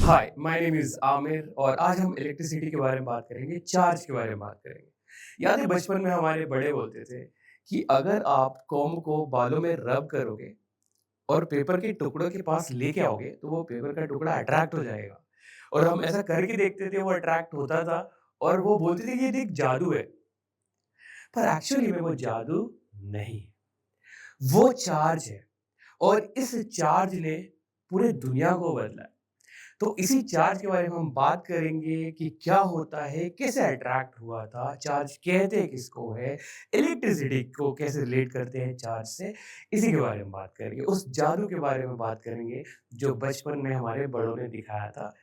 Hi, my name is Aamir और आज हम इलेक्ट्रिसिटी के बारे में बात करेंगे, चार्ज के बारे में बात करेंगे। याद है बचपन में हमारे बड़े बोलते थे कि अगर आप कॉम्ब को बालों में रब करोगे और पेपर के टुकड़ों के पास लेके आओगे, तो वो पेपर का टुकड़ा अट्रैक्ट हो जाएगा। और हम ऐसा करके देखते थे, वो अट्रैक्ट होता था और वो बोलते थे कि ये देख जादू है। पर एक्चुअली में वो जादू नहीं है, वो चार्ज है और इस चार्ज ने पूरे दुनिया को बदला है। तो इसी चार्ज के बारे में हम बात करेंगे कि क्या होता है, कैसे अट्रैक्ट हुआ था, चार्ज कहते किसको है, इलेक्ट्रिसिटी को कैसे रिलेट करते हैं चार्ज से, इसी के बारे में बात करेंगे। उस जादू के बारे में बात करेंगे जो बचपन में हमारे बड़ों ने दिखाया था,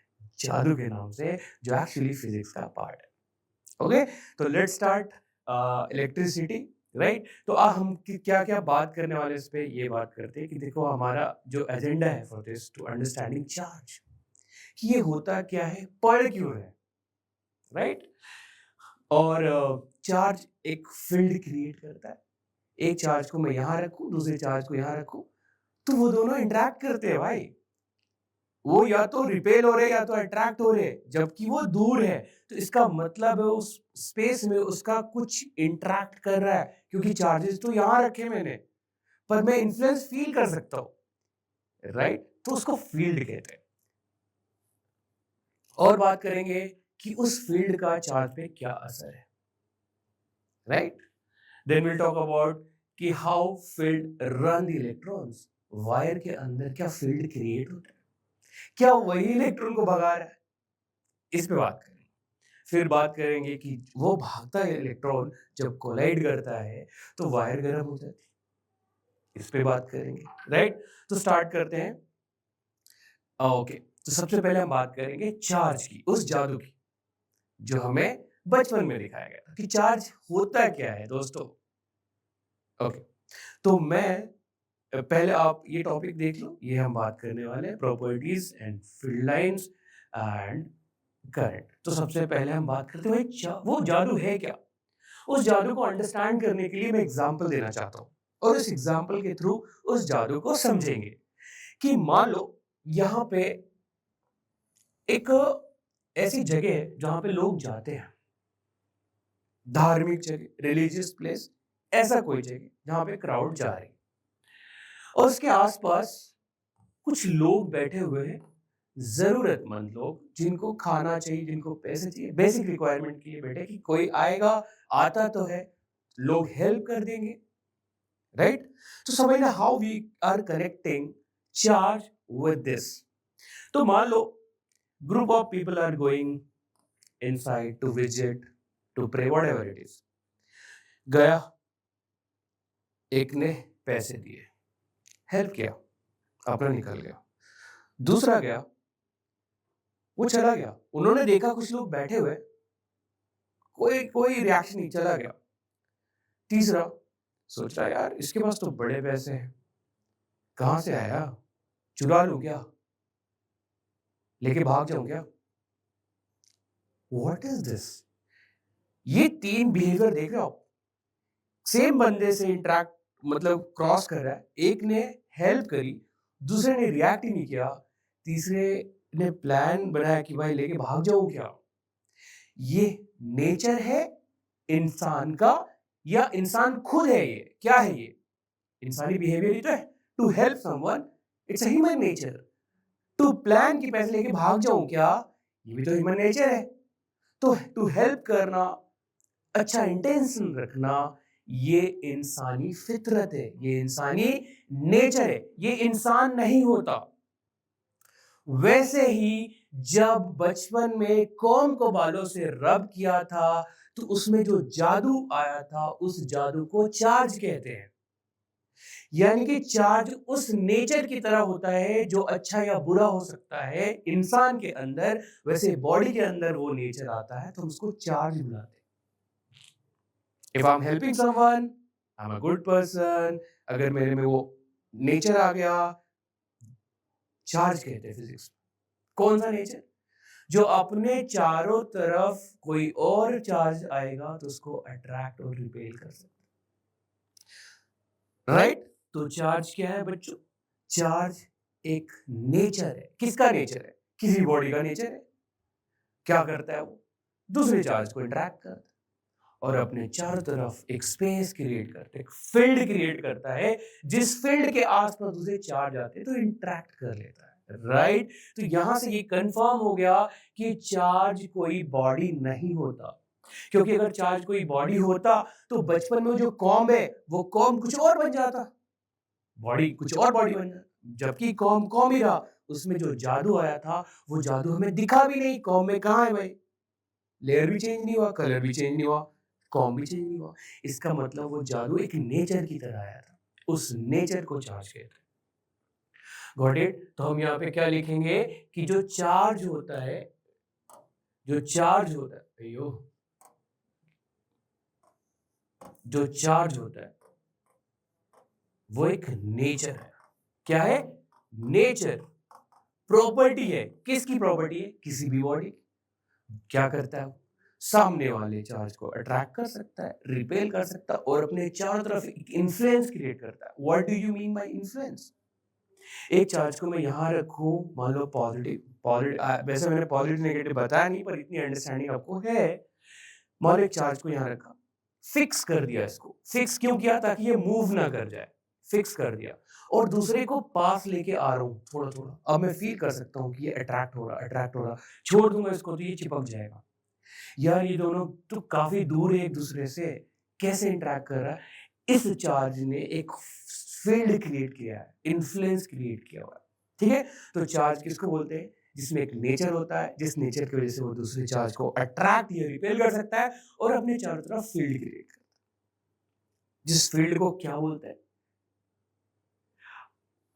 जादू के नाम से, जो एक्चुअली फिज़िक्स का पार्ट है। ओके, तो लेट्स स्टार्ट इलेक्ट्रिसिटी, राइट? तो हम क्या-क्या बात करने वाले हैं इस पे, ये बात करते हैं कि देखो हमारा जो एजेंडा है for this to understanding charge कि ये होता क्या है, पढ़ क्यों रहे हैं, राइट? और चार्ज एक फ़ील्ड क्रिएट करता है। एक चार्ज को मैं यहाँ रखूँ, दूसरे चार्ज को यहाँ रखूँ, तो वो दोनों इंटरैक्ट करते हैं भाई। वो या तो रिपेल हो रहे हैं या तो अट्रैक्ट हो रहे हैं, जबकि वो दूर है। तो इसका मतलब है उस स्पेस में उसका कुछ इंटरैक्ट कर रहा है, क्योंकि चार्जेस तो यहाँ रखे मैंने, पर मैं इन्फ्लुएंस फ़ील कर सकता हूँ, राइट? तो उसको फ़ील्ड कहते हैं। और बात करेंगे कि उस फ़ील्ड का चार्ज पे क्या असर है, right? Then will talk about कि how field run the electrons. Wire के अंदर क्या फील्ड क्रिएट होता है? क्या वही इलेक्ट्रॉन को भगा रहा है? इस पे बात करेंगे। फिर बात करेंगे कि वो भागता है इलेक्ट्रॉन जब कोलाइड करता है, तो वायर गर्म हो जाती है। इस पे बात करेंगे, राइट? तो स्टार्ट करते हैं। ओके, तो सबसे पहले हम बात करेंगे चार्ज की, उस जादू की, जो हमें बचपन में दिखाया गया था कि चार्ज होता क्या है दोस्तों। ओके, तो मैं पहले आप ये टॉपिक देख लो, ये हम बात करने वाले हैं properties and field lines and current. तो सबसे पहले हम बात करते हैं वो जादू है क्या। उस जादू को अंडरस्टैंड करने के लिए मैं एग्जांपल देना चाहता हूँ और इस एग्जांपल के थ्रू उस जादू को समझेंगे कि मान लो यहाँ पे एक ऐसी जगह है जहाँ पे लोग जाते हैं, धार्मिक जगह, रिलीजियस प्लेस, ऐसा कोई जगह जहाँ पे क्राउड जा रही है और उसके आसपास कुछ लोग बैठे हुए हैं, ज़रूरतमंद लोग जिनको खाना चाहिए, जिनको पैसे चाहिए, बेसिक रिक्वायरमेंट के लिए बैठे कि कोई आएगा, आता तो है, लोग हेल्प कर देंगे, राइट? तो समझना how we are connecting charge with this. तो मान लो group of people are going inside to visit, to pray, whatever it is. गया, एक ने पैसे दिए, हेल्प किया, अपना निकल गया। दूसरा गया, वो चला गया, उन्होंने देखा कुछ लोग बैठे हुए, कोई कोई रिएक्शन नहीं, चला गया। तीसरा सोच रहा यार इसके पास तो बड़े पैसे हैं, कहाँ से आया, चुरा लूं क्या, लेके भाग जाऊं क्या। What is this? ये तीन बिहेवियर देख रहे हो आप, सेम बंदे से इंटरेक्ट, मतलब क्रॉस कर रहा है। एक ने हेल्प करी, दूसरे ने रिएक्ट ही नहीं किया, तीसरे ने प्लान बनाया कि भाई लेके भाग जाऊं क्या। ये नेचर है इंसान का या इंसान खुद है? ये क्या है? ये इंसानी बिहेवियर ही तो है, to help someone, it's a human nature. To plan कि पैसे लेके भाग जाऊं क्या, ये भी तो ह्यूमन नेचर है। तो टू हेल्प करना, अच्छा इंटेंशन रखना, ये इंसानी फितरत है, ये इंसानी नेचर है, ये इंसान नहीं होता। वैसे ही जब बचपन में कौम को बालों से रब किया था, तो उसमें जो जादू आया था, उस जादू को चार्ज कहते हैं। यानी कि चार्ज उस नेचर की तरह होता है जो अच्छा या बुरा हो सकता है इंसान के अंदर, वैसे बॉडी के अंदर वो नेचर आता है, तो हम उसको चार्ज बुलाते हैं। If I am helping someone, I am a good person. अगर मेरे में वो नेचर आ गया, चार्ज कहते हैं फिजिक्स। कौन सा नेचर? जो अपने चारों तरफ कोई और चार्ज आएगा तो उसको अट्रैक्ट और रिपेल कर सकता है, राइट? तो चार्ज क्या है बच्चों? चार्ज एक नेचर है। किसका नेचर है? किसी बॉडी का नेचर है। क्या करता है वो? दूसरे चार्ज को इंटरैक्ट करता है और अपने चारों तरफ एक स्पेस क्रिएट करता है, एक फील्ड क्रिएट करता है, जिस फील्ड के आसपास दूसरे चार्ज आते हैं तो इंटरैक्ट कर लेता है, राइट? तो यहां से ये कंफर्म हो गया कि चार्ज कोई बॉडी नहीं होता, क्योंकि अगर चार्ज कोई बॉडी होता तो बचपन में जो कॉम्ब है वो कॉम्ब कुछ और बन जाता, बॉडी कुछ और बॉडी बन जाती, जबकि कॉम कॉम ही रहा। उसमें जो जादू आया था वो जादू हमें दिखा भी नहीं, कॉम में कहाँ है भाई? लेयर भी चेंज नहीं हुआ, कलर भी चेंज नहीं हुआ, कॉम भी चेंज नहीं हुआ। इसका मतलब वो जादू एक नेचर की तरह आया था, उस नेचर को चार्ज कहते हैं। Got it? तो हम यहाँ पे क्या लिखेंगे कि जो चार्ज होता है, जो चार्ज होता है, अयो, जो चार्ज होता है वो एक नेचर है। क्या है? नेचर, प्रॉपर्टी है। किसकी प्रॉपर्टी है? किसी भी बॉडी। क्या करता है वो? सामने वाले चार्ज को अट्रैक्ट कर सकता है, रिपेल कर सकता है और अपने चारों तरफ एक इन्फ्लुएंस क्रिएट करता है। What do you mean by influence? एक चार्ज को मैं यहाँ रखूं, मान लो पॉजिटिव, वैसे मैंने पॉजिटिव नेगेटिव बताया नहीं पर इतनी अंडरस्टैंडिंग आपको है। मान लो एक चार्ज को यहाँ रखा, फिक्स कर दिया, इसको फिक्स क्यों किया? ताकि ये मूव ना कर जाए, फिक्स कर दिया। और दूसरे को पास लेके आ रहा हूँ थोड़ा थोड़ा, अब मैं फील कर सकता हूँ कि ये अट्रैक्ट हो रहा, अट्रैक्ट हो रहा। छोड़ दूंगा इसको तो ये चिपक जाएगा। यार ये दोनों तो काफी दूर है एक दूसरे से, कैसे इंटरैक्ट कर रहा है? इस चार्ज ने एक फील्ड क्रिएट किया है, इन्फ्लुएंस क्रिएट किया हुआ है, ठीक है? तो चार्ज किसको बोलते हैं? जिसमें एक नेचर होता है, जिस नेचर की वजह से वो दूसरे चार्ज को अट्रैक्ट या रिपेल कर सकता है और अपने चारों तरफ फील्ड क्रिएट करता है। जिस फील्ड को क्या बोलते हैं?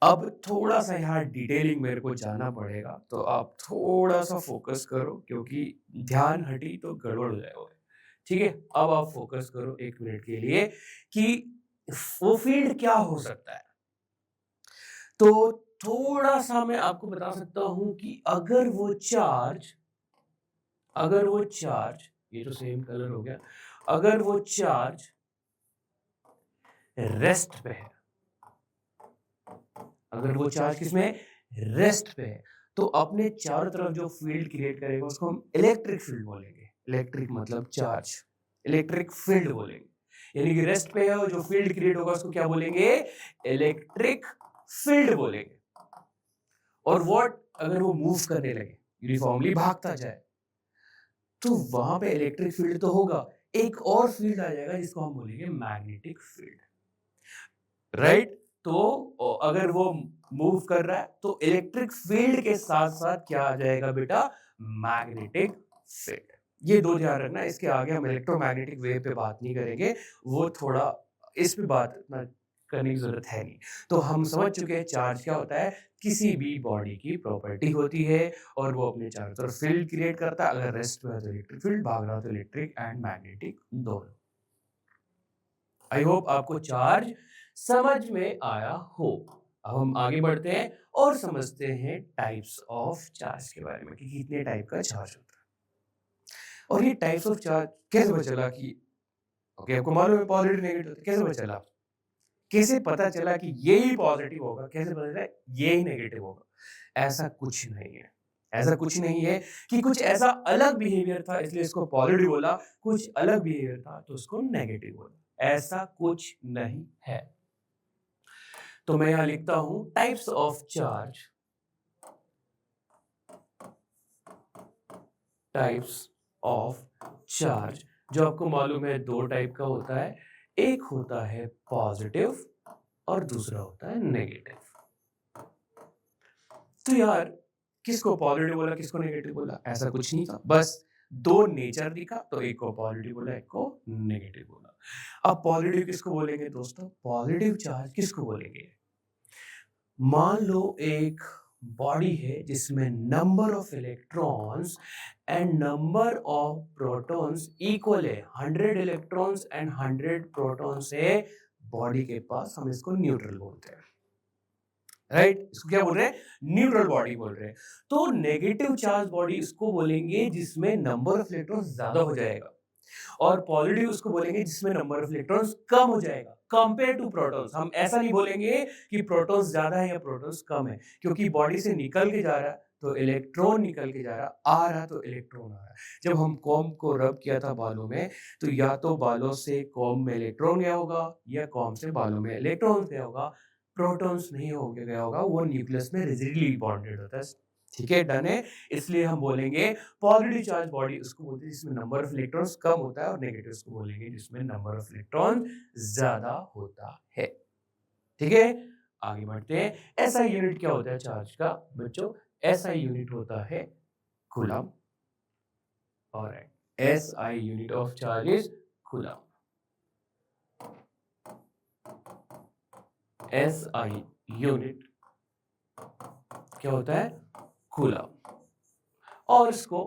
अब थोड़ा सा यहाँ डिटेलिंग मेरे को जाना पड़ेगा, तो आप थोड़ा सा फोकस करो, क्योंकि ध्यान हटी तो गड़बड़ हो जाएगा, ठीक है? अब आप फोकस करो 1 मिनट के लिए कि वो फील्ड क्या हो सकता है। तो थोड़ा सा मैं आपको बता सकता हूं कि अगर वो चार्ज, ये तो सेम कलर हो गया, अगर वो चार्ज रेस्ट पे है, अगर वो चार्ज किसमें? रेस्ट पे है, तो अपने चारों तरफ जो फील्ड क्रिएट करेगा उसको हम इलेक्ट्रिक फील्ड बोलेंगे। इलेक्ट्रिक मतलब चार्ज, इलेक्ट्रिक फील्ड बोलेंगे। यानी कि रेस्ट पे है और जो फील्ड क्रिएट होगा उसको क्या बोलेंगे? इलेक्ट्रिक फील्ड बोलेंगे। और व्हाट अगर वो मूव करने लगे, यूनिफॉर्मली भागता जाए, तो वहां पे इलेक्ट्रिक फील्ड तो होगा, एक और फील्ड आ जाएगा जिसको हम बोलेंगे मैग्नेटिक फील्ड, राइट? तो अगर वो मूव कर रहा है तो इलेक्ट्रिक फील्ड के साथ साथ क्या आ जाएगा बेटा? Magnetic field. ये दो ध्यान रखना, इसके आगे हम इलेक्ट्रोमैग्नेटिक वेव पे बात नहीं करेंगे, वो थोड़ा इस पे बात इतना करने की जरूरत है नहीं। तो हम समझ चुके हैं चार्ज क्या होता है, किसी भी बॉडी की प्रॉपर्टी होती है और वो अपने चारों तरफ फील्ड क्रिएट करता है। अगर रेस्ट में है तो इलेक्ट्रिक फील्ड, भाग रहा हो तो इलेक्ट्रिक एंड मैग्नेटिक दोनों। आई होप आपको चार्ज समझ में आया हो। अब हम आगे बढ़ते हैं और समझते हैं टाइप्स ऑफ चार्ज के बारे में कि कितने टाइप का चार्ज होता है। और ये टाइप्स ऑफ चार्ज कैसे पता चला कि ओके आपको मालूम है पॉजिटिव नेगेटिव, कैसे पता चला? कैसे पता चला कि यही पॉजिटिव होगा? कैसे पता चला यही नेगेटिव होगा? ऐसा कुछ नहीं है, ऐसा कुछ नहीं है कि कुछ ऐसा अलग बिहेवियर था इसलिए इसको पॉजिटिव बोला, कुछ अलग बिहेवियर था तो उसको नेगेटिव बोला। ऐसा कुछ नहीं है। तो मैं यहां लिखता हूं types of charge, types of charge. जो आपको मालूम है दो टाइप का होता है, एक होता है पॉजिटिव और दूसरा होता है नेगेटिव। तो यार किसको पॉजिटिव बोला, किसको नेगेटिव बोला? ऐसा कुछ नहीं था, बस दो नेचर दिखा तो एक को पॉजिटिव बोला, एक को नेगेटिव बोला। अब पॉजिटिव किसको बोलेंगे दोस्तों? पॉजिटिव चार्ज किसको बोलेंगे? मान लो एक बॉडी है जिसमें number of electrons and number of protons equal है, 100 इलेक्ट्रॉन्स एंड 100 प्रोटॉन्स है बॉडी के पास, हम इसको न्यूट्रल बोलते हैं, राइट? इसको क्या बोल रहे हैं? न्यूट्रल बॉडी बोल रहे हैं। तो नेगेटिव चार्ज बॉडी इसको बोलेंगे जिसमें नंबर ऑफ इलेक्ट्रॉन्स ज्यादा हो जाएगा, और पॉजिटिव उसको बोलेंगे जिसमें नंबर ऑफ इलेक्ट्रॉन्स कम हो जाएगा कंपेयर टू प्रोटॉन्स। हम ऐसा नहीं बोलेंगे कि प्रोटॉन्स ज्यादा है या प्रोटॉन्स कम है, क्योंकि बॉडी से निकल के जा रहा है तो इलेक्ट्रॉन निकल के जा रहा, आ रहा तो इलेक्ट्रॉन आ रहा। जब हम कॉम्ब को रब किया था बालों में, तो या तो बालों से कॉम्ब में इलेक्ट्रॉन गया होगा या कॉम्ब से बालों में इलेक्ट्रॉन गया होगा, प्रोटॉन्स नहीं हो के गया होगा, वो न्यूक्लियस में रिजिडली बॉन्डेड होता है। ठीक है, डन है। इसलिए हम बोलेंगे पॉजिटिव चार्ज बॉडी उसको बोलते हैं जिसमें नंबर ऑफ इलेक्ट्रॉन्स कम होता है, और नेगेटिव उसको बोलेंगे जिसमें नंबर ऑफ इलेक्ट्रॉन ज्यादा होता है। ठीक है, आगे बढ़ते हैं। एसआई यूनिट क्या होता है चार्ज का बच्चों? एसआई यूनिट होता है coulomb. Alright, SI unit of charge is coulomb. SI unit क्या होता है? कूलम। और इसको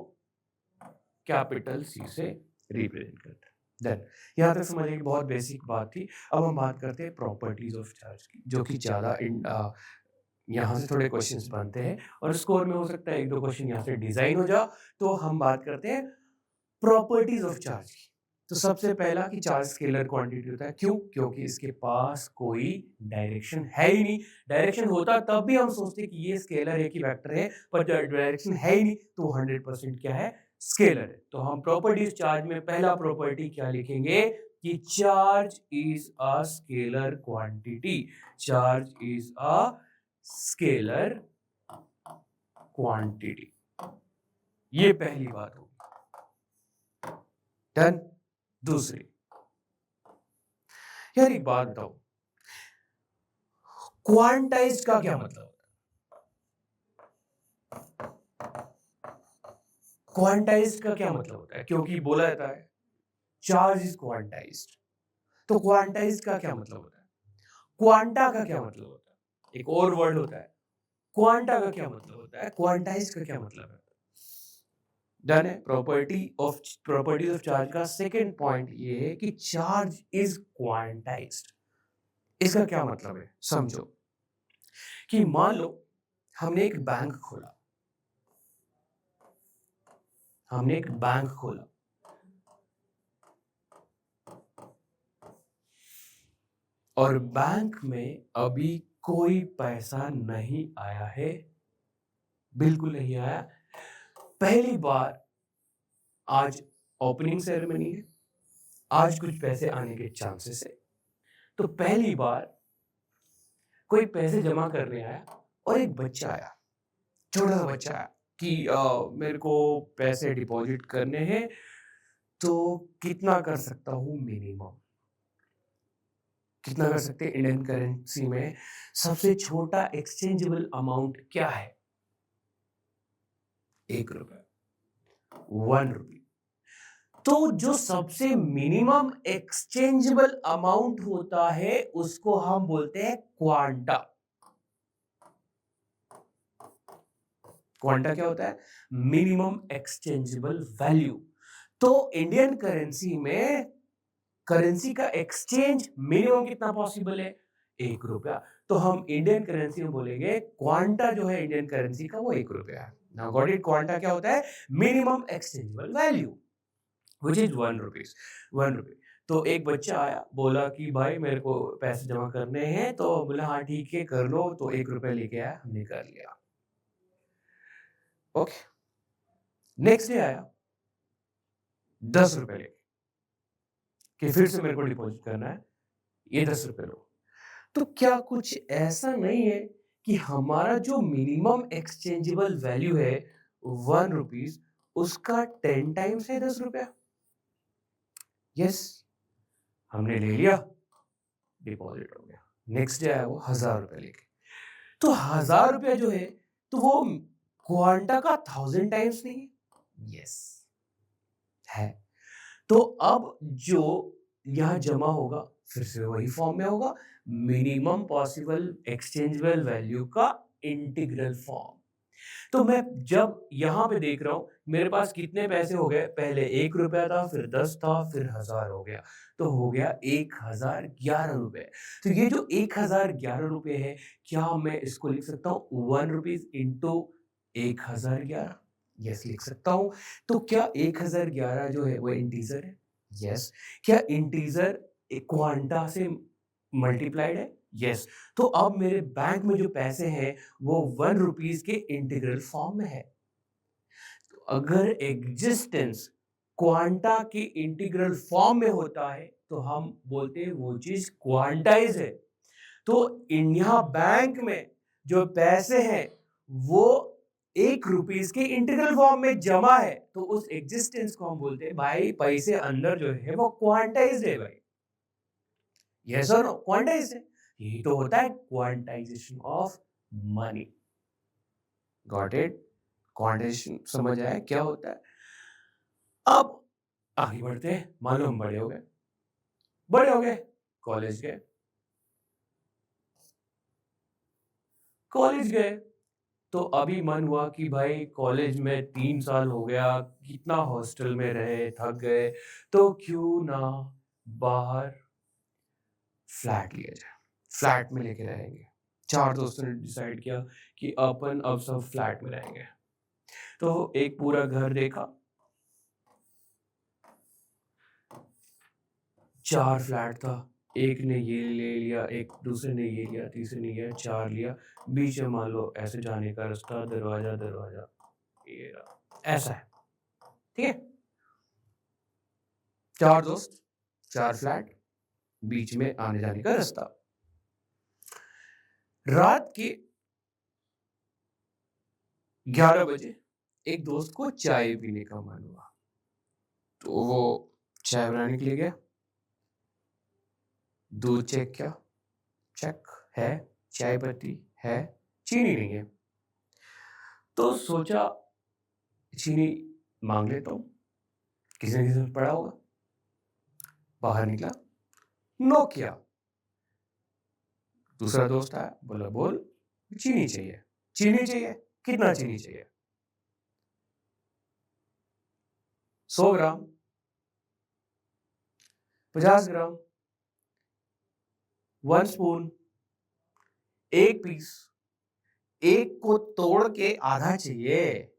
कैपिटल सी से रिप्रेजेंट करते हैं। देन यहाँ तक समझिए कि बहुत बेसिक बात थी। अब हम बात करते हैं प्रॉपर्टीज ऑफ चार्ज की, जो कि ज़्यादा यहाँ से थोड़े क्वेश्चंस बनते हैं, और स्कोर में हो सकता है एक दो क्वेश्चन यहाँ से डिजाइन हो जाओ। तो हम बात करते हैं प्रॉपर्टीज ऑफ चार्ज की। तो सबसे पहला कि चार्ज स्केलर क्वांटिटी होता है। क्यों? क्योंकि इसके पास कोई डायरेक्शन है ही नहीं। डायरेक्शन होता तब भी हम सोचते कि ये स्केलर है कि वेक्टर है, पर डायरेक्शन है ही नहीं, तो 100% क्या है? स्केलर है। तो हम प्रॉपर्टीज चार्ज में पहला प्रॉपर्टी क्या लिखेंगे कि charge is a scalar quantity. Charge is a scalar quantity. ये पहली बात होगी। डन। दूसरी, यार एक बात बताओ, क्वांटाइज्ड का क्या मतलब होता है? क्वांटाइज्ड का क्या मतलब होता है? क्योंकि बोला जाता है चार्ज इज क्वांटाइज्ड, तो क्वांटाइज्ड का क्या मतलब होता है? क्वांटा का क्या मतलब होता है? एक और वर्ड होता है क्वांटा का क्या मतलब होता है? क्वांटाइज्ड का क्या मतलब है? डन है। प्रॉपर्टीज ऑफ चार्ज का सेकंड पॉइंट ये है कि चार्ज इज क्वांटाइज्ड। इसका क्या मतलब है समझो, कि मान लो हमने एक बैंक खोला, हमने एक बैंक खोला, और बैंक में अभी कोई पैसा नहीं आया है, बिल्कुल नहीं आया। पहली बार आज ओपनिंग सेरेमनी है, आज कुछ पैसे आने के चांसेस है। तो पहली बार कोई पैसे जमा करने आया, और एक बच्चा आया, छोटा सा बच्चा आया कि मेरे को पैसे डिपॉजिट करने हैं, तो कितना कर सकता हूँ मिनिमम? कितना कर सकते हैं इंडियन करेंसी में? सबसे छोटा एक्सचेंजेबल अमाउंट क्या है? 1 रुपया, 1 रुपी। तो जो सबसे मिनिमम एक्सचेंजेबल अमाउंट होता है उसको हम बोलते हैं क्वांटा। क्वांटा क्या होता है? Minimum exchangeable value. तो इंडियन करेंसी में करेंसी का एक्सचेंज मिनिमम कितना पॉसिबल है? 1 रुपया। तो हम इंडियन करेंसी में बोलेंगे क्वांटा जो है इंडियन करेंसी का वो 1 रुपया है। Now got it. क्वांटा क्या होता है? Minimum exchangeable value which is 1 rupees, 1 रुपी। तो एक बच्चा आया, बोला कि भाई मेरे को पैसे जमा करने हैं, तो बोला हाँ ठीक है कर लो, तो 1 रुपया लेके आया, हमने कर लिया। ओके, नेक्स्ट डे आया 10 रुपए लेके, कि फिर से मेरे को डिपॉजिट करना है, ये 10 रुपए लो। तो क्या कुछ ऐसा नहीं है कि हमारा जो मिनिमम एक्सचेंजेबल वैल्यू है 1 रुपीज, उसका 10 टाइम्स है 10 रुपया? यस, हमने ले लिया, डिपॉजिट हो गया। नेक्स्ट डे आया वो 1000 रुपया लेके, तो 1000 रुपया जो है, तो वो क्वांटा का 1000 टाइम्स नहीं है? यस है। तो अब जो यहाँ जमा होगा फिर से वही फॉर्म में होगा, मिनिमम पॉसिबल एक्सचेंजेबल वैल्यू का इंटीग्रल फॉर्म। तो मैं जब यहाँ पे देख रहा हूँ मेरे पास कितने पैसे हो गए, पहले 1 रुपया था, फिर 10 था, फिर 1000 हो गया, तो हो गया 1011 रुपए। तो ये जो 1011 रुपए है, क्या मैं इसको लिख सकता हूँ 1 रुपीज इंटू 1011? यस, लिख सकता हूँ। तो क्या 1011 जो है वो इंटीजर है? यस। क्या इंटीजर क्वांटा से मल्टीप्लाइड है? यस। तो अब मेरे बैंक में जो पैसे हैं वो 1 रुपीस के इंटीग्रल फॉर्म में है। तो अगर एग्जिस्टेंस क्वांटा के इंटीग्रल फॉर्म में होता है तो हम बोलते हैं वो चीज क्वांटाइज है। तो इंडिया बैंक में जो पैसे हैं वो 1 रुपीस के इंटीग्रल फॉर्म में जमा है, तो उस एग्जिस्टेंस को हम बोलते हैं भाई पैसे अंदर जो है वो क्वांटाइज्ड है भाई। यस और नो, क्वांटाइज्ड है। यही तो होता है quantization of money. Got it? Quantization समझ आया क्या होता है? अब आगे बढ़ते हैं। मान लो हम बड़े हो गए, कॉलेज गए। कॉलेज गए तो अभी मन हुआ कि भाई कॉलेज में 3 साल हो गया, कितना हॉस्टल में रहे, थक गए, तो क्यों ना बाहर फ्लैट लिया जाए, फ्लैट में लेके रहेंगे। 4 दोस्तों ने डिसाइड किया कि अपन अब सब फ्लैट में रहेंगे। तो एक पूरा घर देखा, 4 फ्लैट था। एक ने ये ले लिया, एक दूसरे ने ये लिया, तीसरे ने ये, 4 लिया। बीच में मान लो ऐसे जाने का रास्ता, दरवाजा दरवाजा, ये रहा, ऐसा है। ठीक है, 4 दोस्त, 4 फ्लैट, बीच में आने जाने का रास्ता। रात के 11 बजे एक दोस्त को चाय पीने का मन हुआ, तो वो चाय बनाने के लिए गया। दूध चेक किया, चेक है, चाय पत्ती है, चीनी नहीं है। तो सोचा चीनी मांग लेता हूँ, किसी न किसी ने पड़ा होगा। बाहर निकला, नॉक किया। दूसरा दोस्त आया, बोला बोल, चीनी चाहिए। चीनी चाहिए? कितना चीनी चाहिए? 100 ग्राम, 50 ग्राम, 1 स्पून, 1 पीस। एक को तोड़ के आधा चाहिए,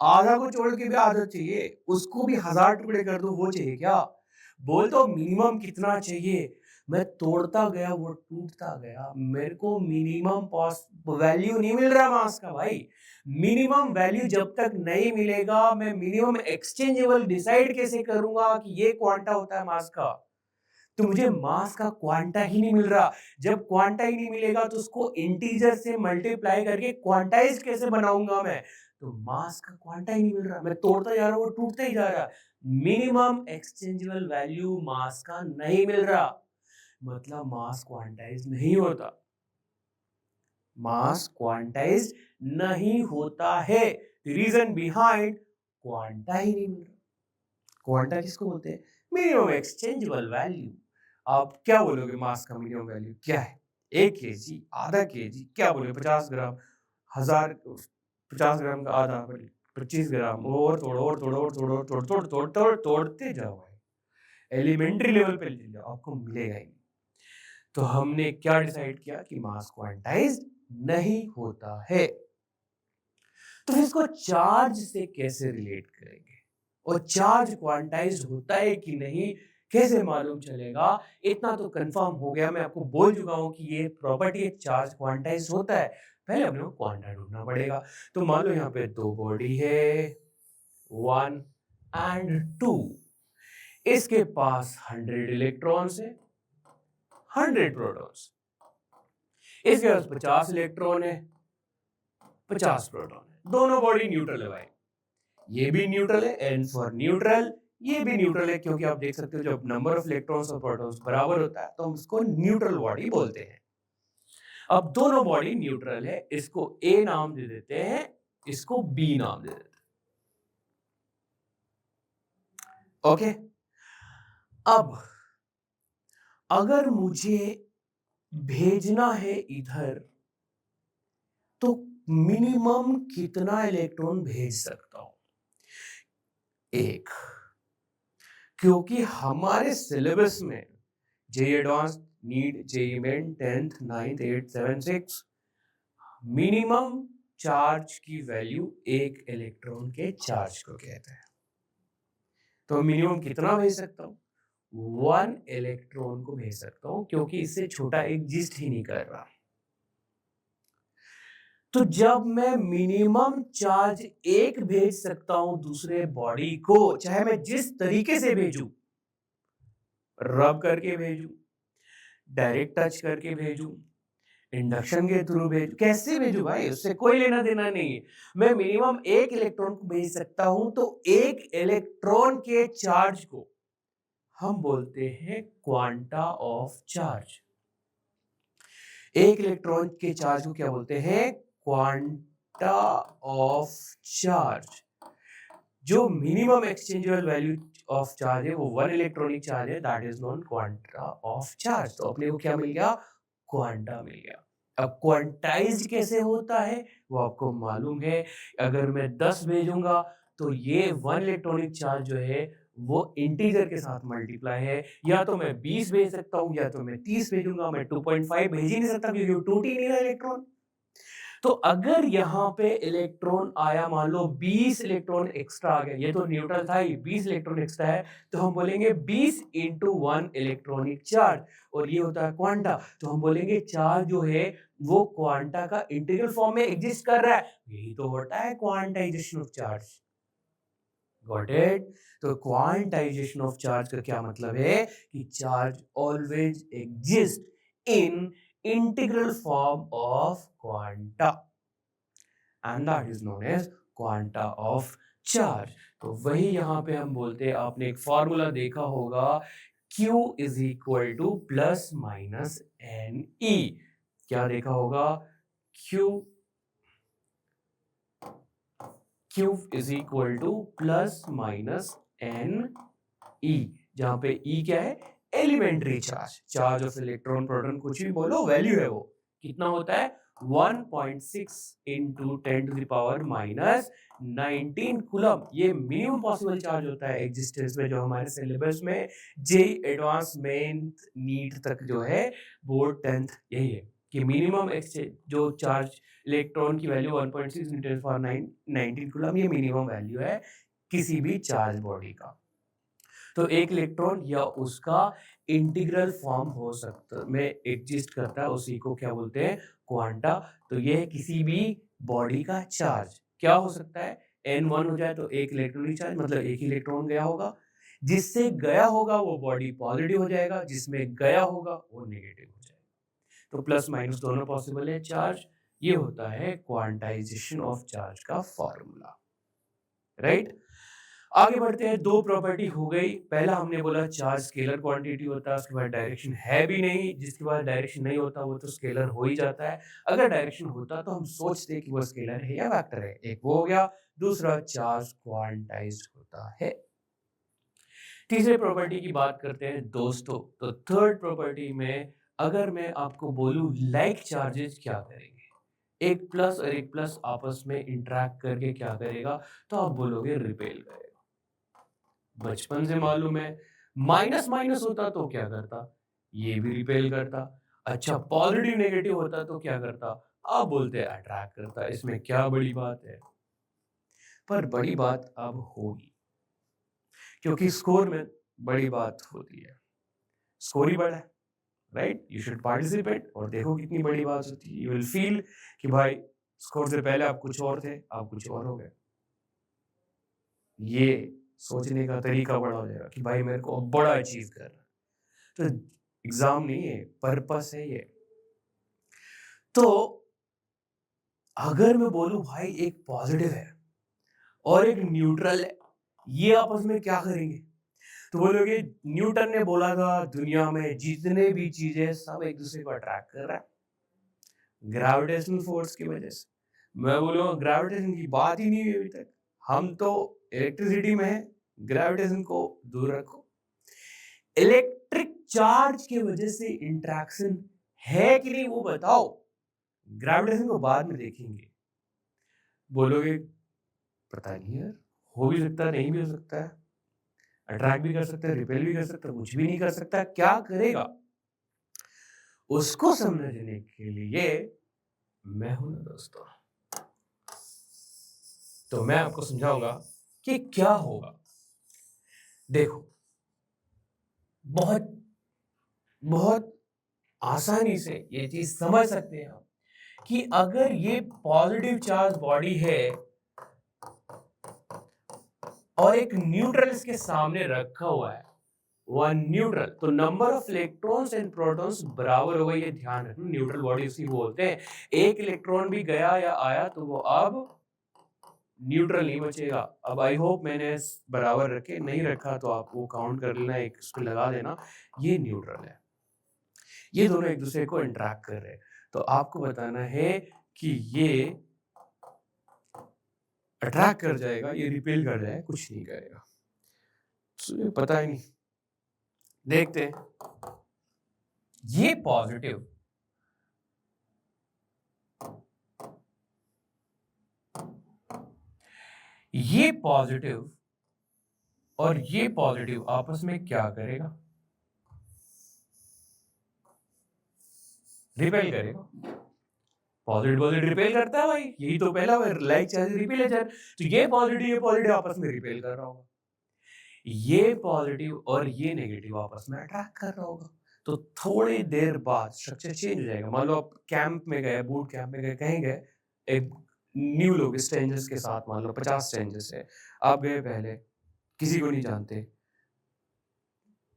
आधा को छोड़ के भी आधा चाहिए, उसको भी 1000 टुकड़े कर दो, वो चाहिए क्या? बोल तो मिनिमम कितना चाहिए? मैं तोड़ता गया, वो टूटता गया, मेरे को मिनिमम वैल्यू नहीं मिल रहा मास का भाई। मिनिमम वैल्यू जब तक नहीं मिलेगा, मैं मिनिमम एक्सचेंजेबल डिसाइड कैसे करूंगा कि ये क्वांटा होता है मास का? तो मुझे मास का क्वांटा ही नहीं मिल रहा। जब क्वांटा ही नहीं मिलेगा तो उसको इंटीजर से मल्टीप्लाई करके क्वांटाइज कैसे बनाऊंगा मैं? तो मास का क्वांटा ही नहीं मिल रहा, मैं तोड़ता जा रहा हूँ, वो टूटता ही जा रहा है। मिनिमम एक्सचेंजेबल वैल्यू मास का नहीं मिल रहा, मतलब मास क्वांटाइज नहीं होता। मास क्वांटाइज नहीं होता है। रीजन बिहाइंड क्वांटा ही नहीं मिल रहा। क्वांटा किसको बोलते हैं? Minimum exchangeable value. आप क्या बोलोगे मास का मिनिमम वैल्यू क्या है? 1 केजी, आधा केजी, क्या बोलोगे? 50 ग्राम, 1000, 50 ग्राम का आधा, 25 ग्राम, और तोड़ो और तोड़ो और तोड़ो, तोड़ते जाओ भाई, एलिमेंट्री लेवल पे ले जाओ, आपको मिलेगा ही नहीं। तो हमने क्या डिसाइड किया कि मास क्वांटाइज नहीं होता है। तो फिर इसको चार्ज से कैसे रिलेट करेंगे, और चार्ज क्वांटाइज्ड होता है कि नहीं कैसे मालूम चलेगा? इतना तो कंफर्म हो गया, मैं आपको बोल चुका हूं कि ये प्रॉपर्टी है, चार्ज क्वांटाइज्ड होता है। पहले अपने को क्वांटा ढूंढना पड़ेगा। तो मान लो यहाँ पे 2 बॉडी है, 1 और 2। इसके पास 100 इलेक्ट्रॉन्स है, 100 प्रोटॉन्स। इसके पास 50 इलेक्ट्रॉन है, 50 प्रोटॉन है। दोनों बॉडी न्यूट्रल है भाई। ये भी न्यूट्रल है, एन फॉर न्यूट्रल। ये भी न्यूट्रल है, क्योंकि आप देख सकते हो जब नंबर ऑफ इलेक्ट्रॉन्स और प्रोटॉन्स बराबर होता है तो हम उसको न्यूट्रल बॉडी बोलते हैं। अब दोनों बॉडी न्यूट्रल है, इसको ए नाम दे देते हैं, इसको बी नाम दे देते हैं। ओके, अब अगर मुझे भेजना है इधर, तो मिनिमम कितना इलेक्ट्रॉन भेज सकता हूं? 1। क्योंकि हमारे सिलेबस में JEE advance, NEET, JEE main, 10th, 9th, 8th, 7th, 6 minimum charge की वैल्यू 1 इलेक्ट्रॉन के चार्ज को कहते हैं। तो मिनिमम कितना भेज सकता हूं? वन इलेक्ट्रॉन को भेज सकता हूं, क्योंकि इससे छोटा एग्जिस्ट ही नहीं कर रहा। तो जब मैं मिनिमम चार्ज एक भेज सकता हूं दूसरे बॉडी को, चाहे मैं जिस तरीके से भेजूं, रब करके भेजूं, डायरेक्ट टच करके भेजूं, इंडक्शन के थ्रू भेजूं, कैसे भेजूं भाई, उससे कोई लेना देना नहीं है। मैं मिनिमम एक इलेक्ट्रॉन को भेज सकता हूं, तो एक इलेक्ट्रॉन के चार्ज को हम बोलते हैं क्वांटा ऑफ चार्ज। एक इलेक्ट्रॉन के चार्ज को क्या बोलते हैं? Quanta of charge. जो minimum exchangeable value of charge है वो वन इलेक्ट्रॉनिक चार्ज है, that is non quanta of charge. तो अपने को क्या मिल गया? क्वांटा मिल गया। अब क्वांटाइज कैसे होता है वो आपको मालूम है। अगर मैं 10 भेजूंगा तो ये वन इलेक्ट्रॉनिक चार्ज जो है वो इंटीजर के साथ मल्टीप्लाई है। या तो मैं 20 भेज सकता हूं या तो मैं 30 भेजूंगा। मैं 2.5 भेज ही नहीं सकता क्योंकि वो टूट ही नहीं रहा इलेक्ट्रॉन। तो अगर यहाँ पे इलेक्ट्रॉन आया, मान लो 20 इलेक्ट्रॉन एक्स्ट्रा आ गया, ये तो न्यूट्रल था ही, 20 इलेक्ट्रॉन एक्स्ट्रा है, तो हम बोलेंगे 20 इंटू 1 इलेक्ट्रॉनिक चार्ज, और ये होता है क्वांटा। तो हम बोलेंगे चार्ज जो है वो क्वांटा का इंटीग्रल फॉर्म में एग्जिस्ट कर रहा है। यही तो होता है quantization of charge. Got it? तो क्वांटाइजेशन ऑफ चार्ज का क्या मतलब है कि charge always exist in integral form of quanta, and that is known as quanta of charge। तो वही यहां पे हम बोलते हैं, आपने एक फॉर्मूला देखा होगा, Q is equal to plus minus N E. क्या देखा होगा? Q Q is equal to plus minus N E, जहां पे ई क्या है? Elementary charge, charge of electron proton, कुछ भी बोलो, वैल्यू है वो। कितना होता है? 1.6 into 10 to the power minus 19 coulomb. ये मिनिमम पॉसिबल चार्ज होता है एग्जिस्टेंस में, जो हमारे सिलेबस में जे एडवांस मेन नीट तक जो है, बोर्ड 10th यही है कि मिनिमम जो चार्ज इलेक्ट्रॉन की वैल्यू 1.6 इंटू 10 पावर 19 कूलम, ये मिनिमम वैल्यू है किसी भी चार्ज बॉडी का। तो एक इलेक्ट्रॉन या उसका इंटीग्रल फॉर्म हो सकता में एग्जिस्ट करता है, उसी को क्या बोलते हैं? क्वांटा। तो ये किसी भी बॉडी का चार्ज क्या हो सकता है? n1 हो जाए तो एक इलेक्ट्रॉनिक चार्ज, मतलब एक इलेक्ट्रॉन गया होगा। जिससे गया होगा वो बॉडी पॉजिटिव हो जाएगा, जिसमें गया होगा वो नेगेटिव हो जाएगा। तो प्लस माइनस दोनों पॉसिबल है चार्ज। ये होता है क्वांटाइजेशन ऑफ चार्ज का फॉर्मूला, राइट? आगे बढ़ते हैं। दो प्रॉपर्टी हो गई। पहला हमने बोला चार्ज स्केलर क्वांटिटी होता है, उसके बाद डायरेक्शन है भी नहीं, जिसके बाद डायरेक्शन नहीं होता वो तो स्केलर हो ही जाता है। अगर डायरेक्शन होता तो हम सोचते कि वो स्केलर है या वेक्टर है। एक वो हो गया। दूसरा, चार्ज क्वांटाइज्ड होता है। तीसरे प्रॉपर्टी की बात करते हैं दोस्तों। तो थर्ड प्रॉपर्टी में अगर मैं आपको बोलूं लाइक चार्जेस क्या करेंगे, एक प्लस और एक प्लस आपस में इंटरेक्ट करके क्या करेगा, तो आप बोलोगे रिपेल करेगा। बचपन से मालूम है, माइनस माइनस होता तो क्या करता? ये भी रिपेल करता। अच्छा, पॉजिटिव नेगेटिव होता तो क्या करता? आप बोलते अट्रैक्ट करता। इसमें क्या बड़ी बात है? पर बड़ी बात अब होगी, क्योंकि स्कोर में बड़ी बात होती है। स्कोर ही बड़ा है, राइट? यू शुड पार्टिसिपेट और देखो कितनी बड़ी बात होती है। यू विल फील कि भाई स्कोर से पहले आप कुछ और थे, आप कुछ और हो गए। ये सोचने का तरीका बड़ा हो जाएगा कि भाई मेरे को अब बड़ा अचीव करना है। तो एग्जाम नहीं है, पर्पस है ये। तो अगर मैं बोलूं भाई एक पॉजिटिव है और एक न्यूट्रल है, ये आपस में क्या करेंगे? तो बोलोगे न्यूटन ने बोला था दुनिया में जितने भी चीजें सब एक दूसरे को अट्रैक्ट कर रहा है ग्रेविटेशनल फोर्स की वजह से। मैं बोलूंगा ग्रेविटेशन की बात ही नहीं हुई अभी तक। हम तो इलेक्ट्रिसिटी में है, ग्रेविटेशन को दूर रखो। इलेक्ट्रिक चार्ज की वजह से इंटरेक्शन है कि नहीं वो बताओ। ग्रेविटेशन को बाद में देखेंगे। बोलोगे पता नहीं यार, हो भी सकता है नहीं भी हो सकता है, अट्रैक्ट भी कर सकता है, रिपेल भी कर सकता है, कुछ भी नहीं कर सकता। क्या करेगा उसको समझने के लिए मैं हूं ना दोस्तों। तो मैं आपको समझाऊंगा कि क्या होगा। देखो, बहुत बहुत आसानी से ये चीज समझ सकते हैं हम कि अगर ये पॉजिटिव चार्ज बॉडी है और एक न्यूट्रल इसके सामने रखा हुआ है, वन न्यूट्रल, तो number of electrons and protons बराबर होगा। ये ध्यान रखना, न्यूट्रल बॉडी उसी को बोलते हैं। एक इलेक्ट्रॉन भी गया या आया तो वो अब न्यूट्रल नहीं बचेगा। अब आई होप मैंने बराबर रखे, नहीं रखा तो आप वो काउंट कर लेना, एक उस पे लगा देना। ये न्यूट्रल है, ये दोनों एक दूसरे को इंटरेक्ट कर रहे हैं। तो आपको बताना है कि ये अट्रैक्ट कर जाएगा, ये रिपेल कर जाएगा, कुछ नहीं करेगा। तो पता ही नहीं। देखते हैं, ये पॉजिटिव और ये पॉजिटिव आपस में क्या करेगा? रिपेल करेगा। पॉजिटिव पॉजिटिव रिपेल करता है भाई, यही तो पहला लाइक चार्ज रिपेल है। तो ये पॉजिटिव आपस में रिपेल कर रहा होगा, ये पॉजिटिव और ये नेगेटिव आपस में अट्रैक्ट कर रहा होगा। तो थोड़ी देर बाद स्ट्रक्चर चेंज हो जाएगा। मान लो आप कैंप में गए, बूट कैंप में गए, कहीं गए, एक न्यू लोग स्ट्रेंजर्स के साथ, मान लो 50 स्ट्रेंजर्स है, आप गए पहले, किसी को नहीं जानते।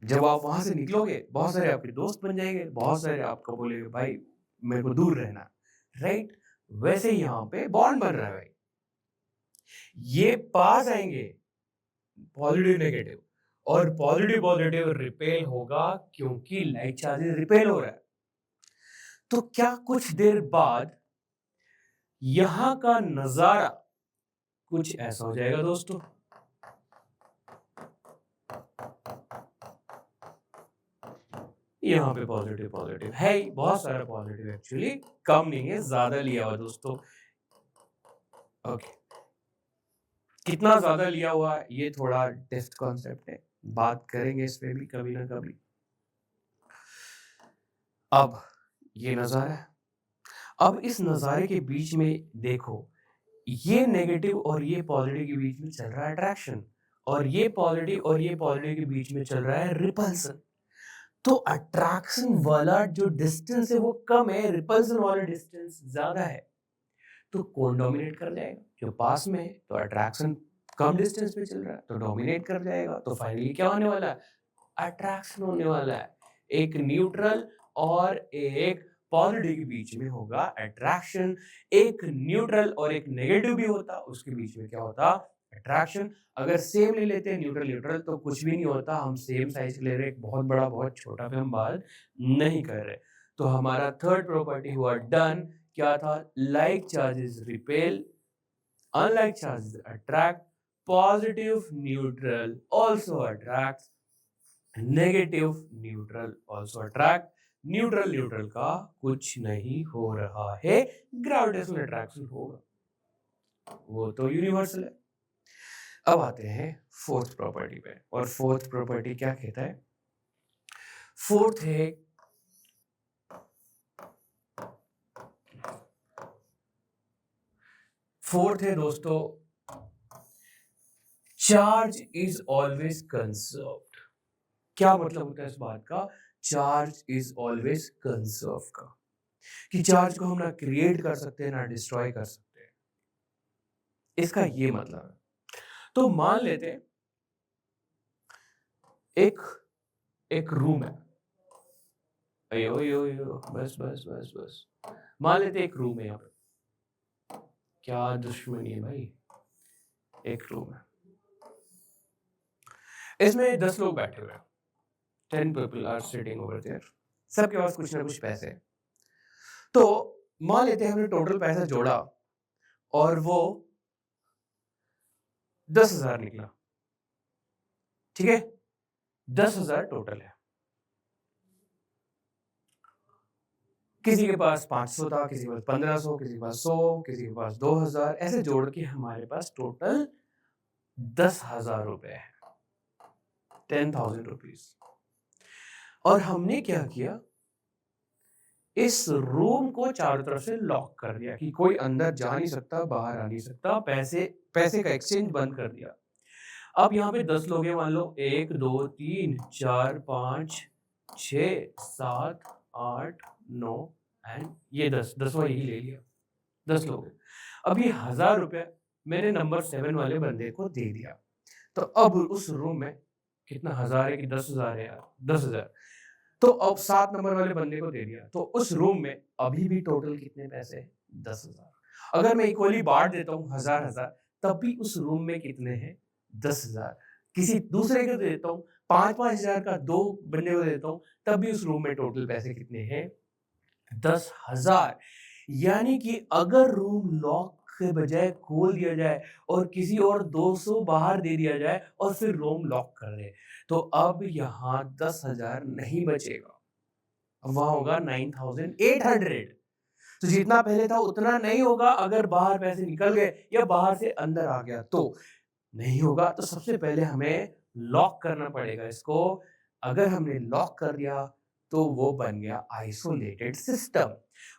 जब आप वहां से निकलोगे, बहुत सारे आपके दोस्त बन जाएंगे, बहुत सारे आपको बोलेंगे भाई मेरे को दूर रहना, राइट? वैसे ही यहाँ पे बॉन्ड बन रहा है भाई, ये पास आएंगे पॉजिटिव नेगेटिव, और पॉजिटिव पॉजिटिव रिपेल होगा क्योंकि लाइक चार्जेस रिपेल हो रहा है। तो क्या कुछ देर बाद यहां का नजारा कुछ ऐसा हो जाएगा दोस्तों। यहाँ पे पॉजिटिव पॉजिटिव है ही, बहुत सारा पॉजिटिव, एक्चुअली कम नहीं है, ज्यादा लिया हुआ दोस्तों। ओके, कितना ज्यादा लिया हुआ है ये थोड़ा टेस्ट कॉन्सेप्ट है, बात करेंगे इस पे भी कभी ना कभी। अब ये नजारा है, अब इस नजारे के बीच में देखो, ये नेगेटिव और ये पॉजिटिव के बीच में चल रहा है अट्रैक्शन, और ये पॉजिटिव और ये पॉजिटिव के बीच में चल रहा है रिपल्सन। तो अट्रैक्शन वाला जो डिस्टेंस है वो कम है, रिपल्सन वाला डिस्टेंस ज्यादा है। तो कौन डोमिनेट कर जाएगा? जो पास में है। तो अट्रैक्शन कम डिस्टेंस पे चल रहा है तो डोमिनेट कर जाएगा। तो फाइनली क्या होने वाला है? अट्रैक्शन होने वाला है। एक न्यूट्रल और एक पॉजिटिव के बीच में होगा अट्रैक्शन। एक न्यूट्रल और एक नेगेटिव भी होता, उसके बीच में क्या होता? अट्रैक्शन। अगर सेम ले लेते हैं न्यूट्रल न्यूट्रल तो कुछ भी नहीं होता, हम सेम साइज ले रहे, एक बहुत बड़ा बहुत छोटा पे हम बात नहीं कर रहे। तो हमारा थर्ड प्रॉपर्टी हुआ डन। क्या था? Like charges repel, unlike charges attract, positive neutral also attract, negative neutral also attract. Neutral neutral का कुछ नहीं हो रहा है, ग्रेविटेशनल अट्रैक्शन होगा, वो तो यूनिवर्सल है। अब आते हैं फोर्थ प्रॉपर्टी पे, और फोर्थ प्रॉपर्टी क्या कहता है? फोर्थ है दोस्तों, चार्ज इज ऑलवेज कंजर्व्ड। क्या मतलब होता है इस बात का? चार्ज इज ऑलवेज कंजर्व का, कि चार्ज को हम ना क्रिएट कर सकते हैं ना डिस्ट्रॉय कर सकते हैं, इसका ये मतलब है। तो मान लेते हैं एक एक रूम है, अयो यो यो बस बस बस बस, मान लेते हैं एक रूम है, यहाँ पे क्या दुश्मनी है भाई, एक रूम है, इसमें 10 लोग बैठे हुए हैं, 10 people are sitting over there, सबके पास कुछ ना कुछ पैसे हैं। तो मान लेते हैं हमने टोटल पैसा जोड़ा और वो 10,000 निकला, ठीक है? 10,000 टोटल है। किसी के पास 500 था, किसी के पास 1500, किसी के पास 100, किसी के पास 2,000, ऐसे जोड़ के हमारे पास टोटल 10,000 रुपए है, 10,000 रुपीज। और हमने क्या किया? इस रूम को चारों तरफ से लॉक कर दिया कि कोई अंदर जा नहीं सकता, बाहर आ नहीं सकता, पैसे का एक्सचेंज बंद कर दिया। अब यहाँ पे 10 लोग हैं मान लो, 1 2 3 4 5 6 7 8 9 एंड ये 10वां यही ले लिया, 10 लोग हैं। अब ये 1000 रुपया मैंने नंबर 7 वाले बंदे को दे दिया। तो अब उस रूम में कितना 1000 है कि 10,000 है यार, 10,000। तो अब 7 नंबर वाले बंदे को दे दिया, तो उस रूम में अभी भी टोटल कितने पैसे हैं? 10,000। अगर मैं इक्वली बाँट देता हूँ 1000-1000, तब भी उस रूम में कितने हैं? 10,000। किसी दूसरे को दे देता हूँ, 5-5 हज़ार का 2 बंदे को दे देता हूँ, तब भी उस रूम में टोटल पैसे कितने हैं? 10,000। यानी कि अगर रूम लॉक के बजाय खोल दिया जाए और किसी और 200 बाहर दे दिया जाए और फिर रूम लॉक कर दे, तो अब यहाँ 10,000 नहीं बचेगा। अब वहाँ होगा 9,800। तो जितना पहले था उतना नहीं होगा अगर बाहर पैसे निकल गए या बाहर से अंदर आ गया तो। नहीं होगा, तो सबसे पहले हमें लॉक करना पड़ेगा इसको। अगर हमने लॉक कर दिया तो वो बन गया आइसोलेटेड सिस्टम।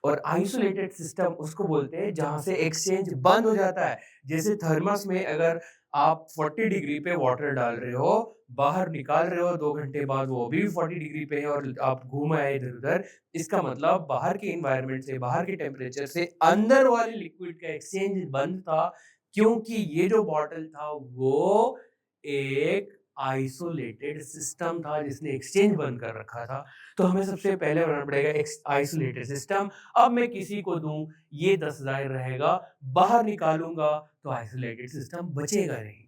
और आइसोलेटेड सिस्टम उसको बोलते हैं जहां से एक्सचेंज बंद हो जाता है। जैसे थर्मस में अगर आप 40 डिग्री पे वाटर डाल रहे हो, बाहर निकाल रहे हो 2 घंटे बाद वो अभी भी 40 डिग्री पे है और आप घूम आए इधर-उधर, इसका मतलब बाहर के एनवायरनमेंट से, बाहर के टेम्परेचर से अंदर वाले लिक्विड का एक्सचेंज बंद था, क्योंकि ये जो बॉटल था वो एक आइसोलेटेड सिस्टम था जिसने एक्सचेंज बंद कर रखा था। तो हमें सबसे पहले बनाना पड़ेगा एक आइसोलेटेड सिस्टम। अब मैं किसी को दूं, ये 10,000 रहेगा, बाहर निकालूंगा तो आइसोलेटेड सिस्टम बचेगा नहीं।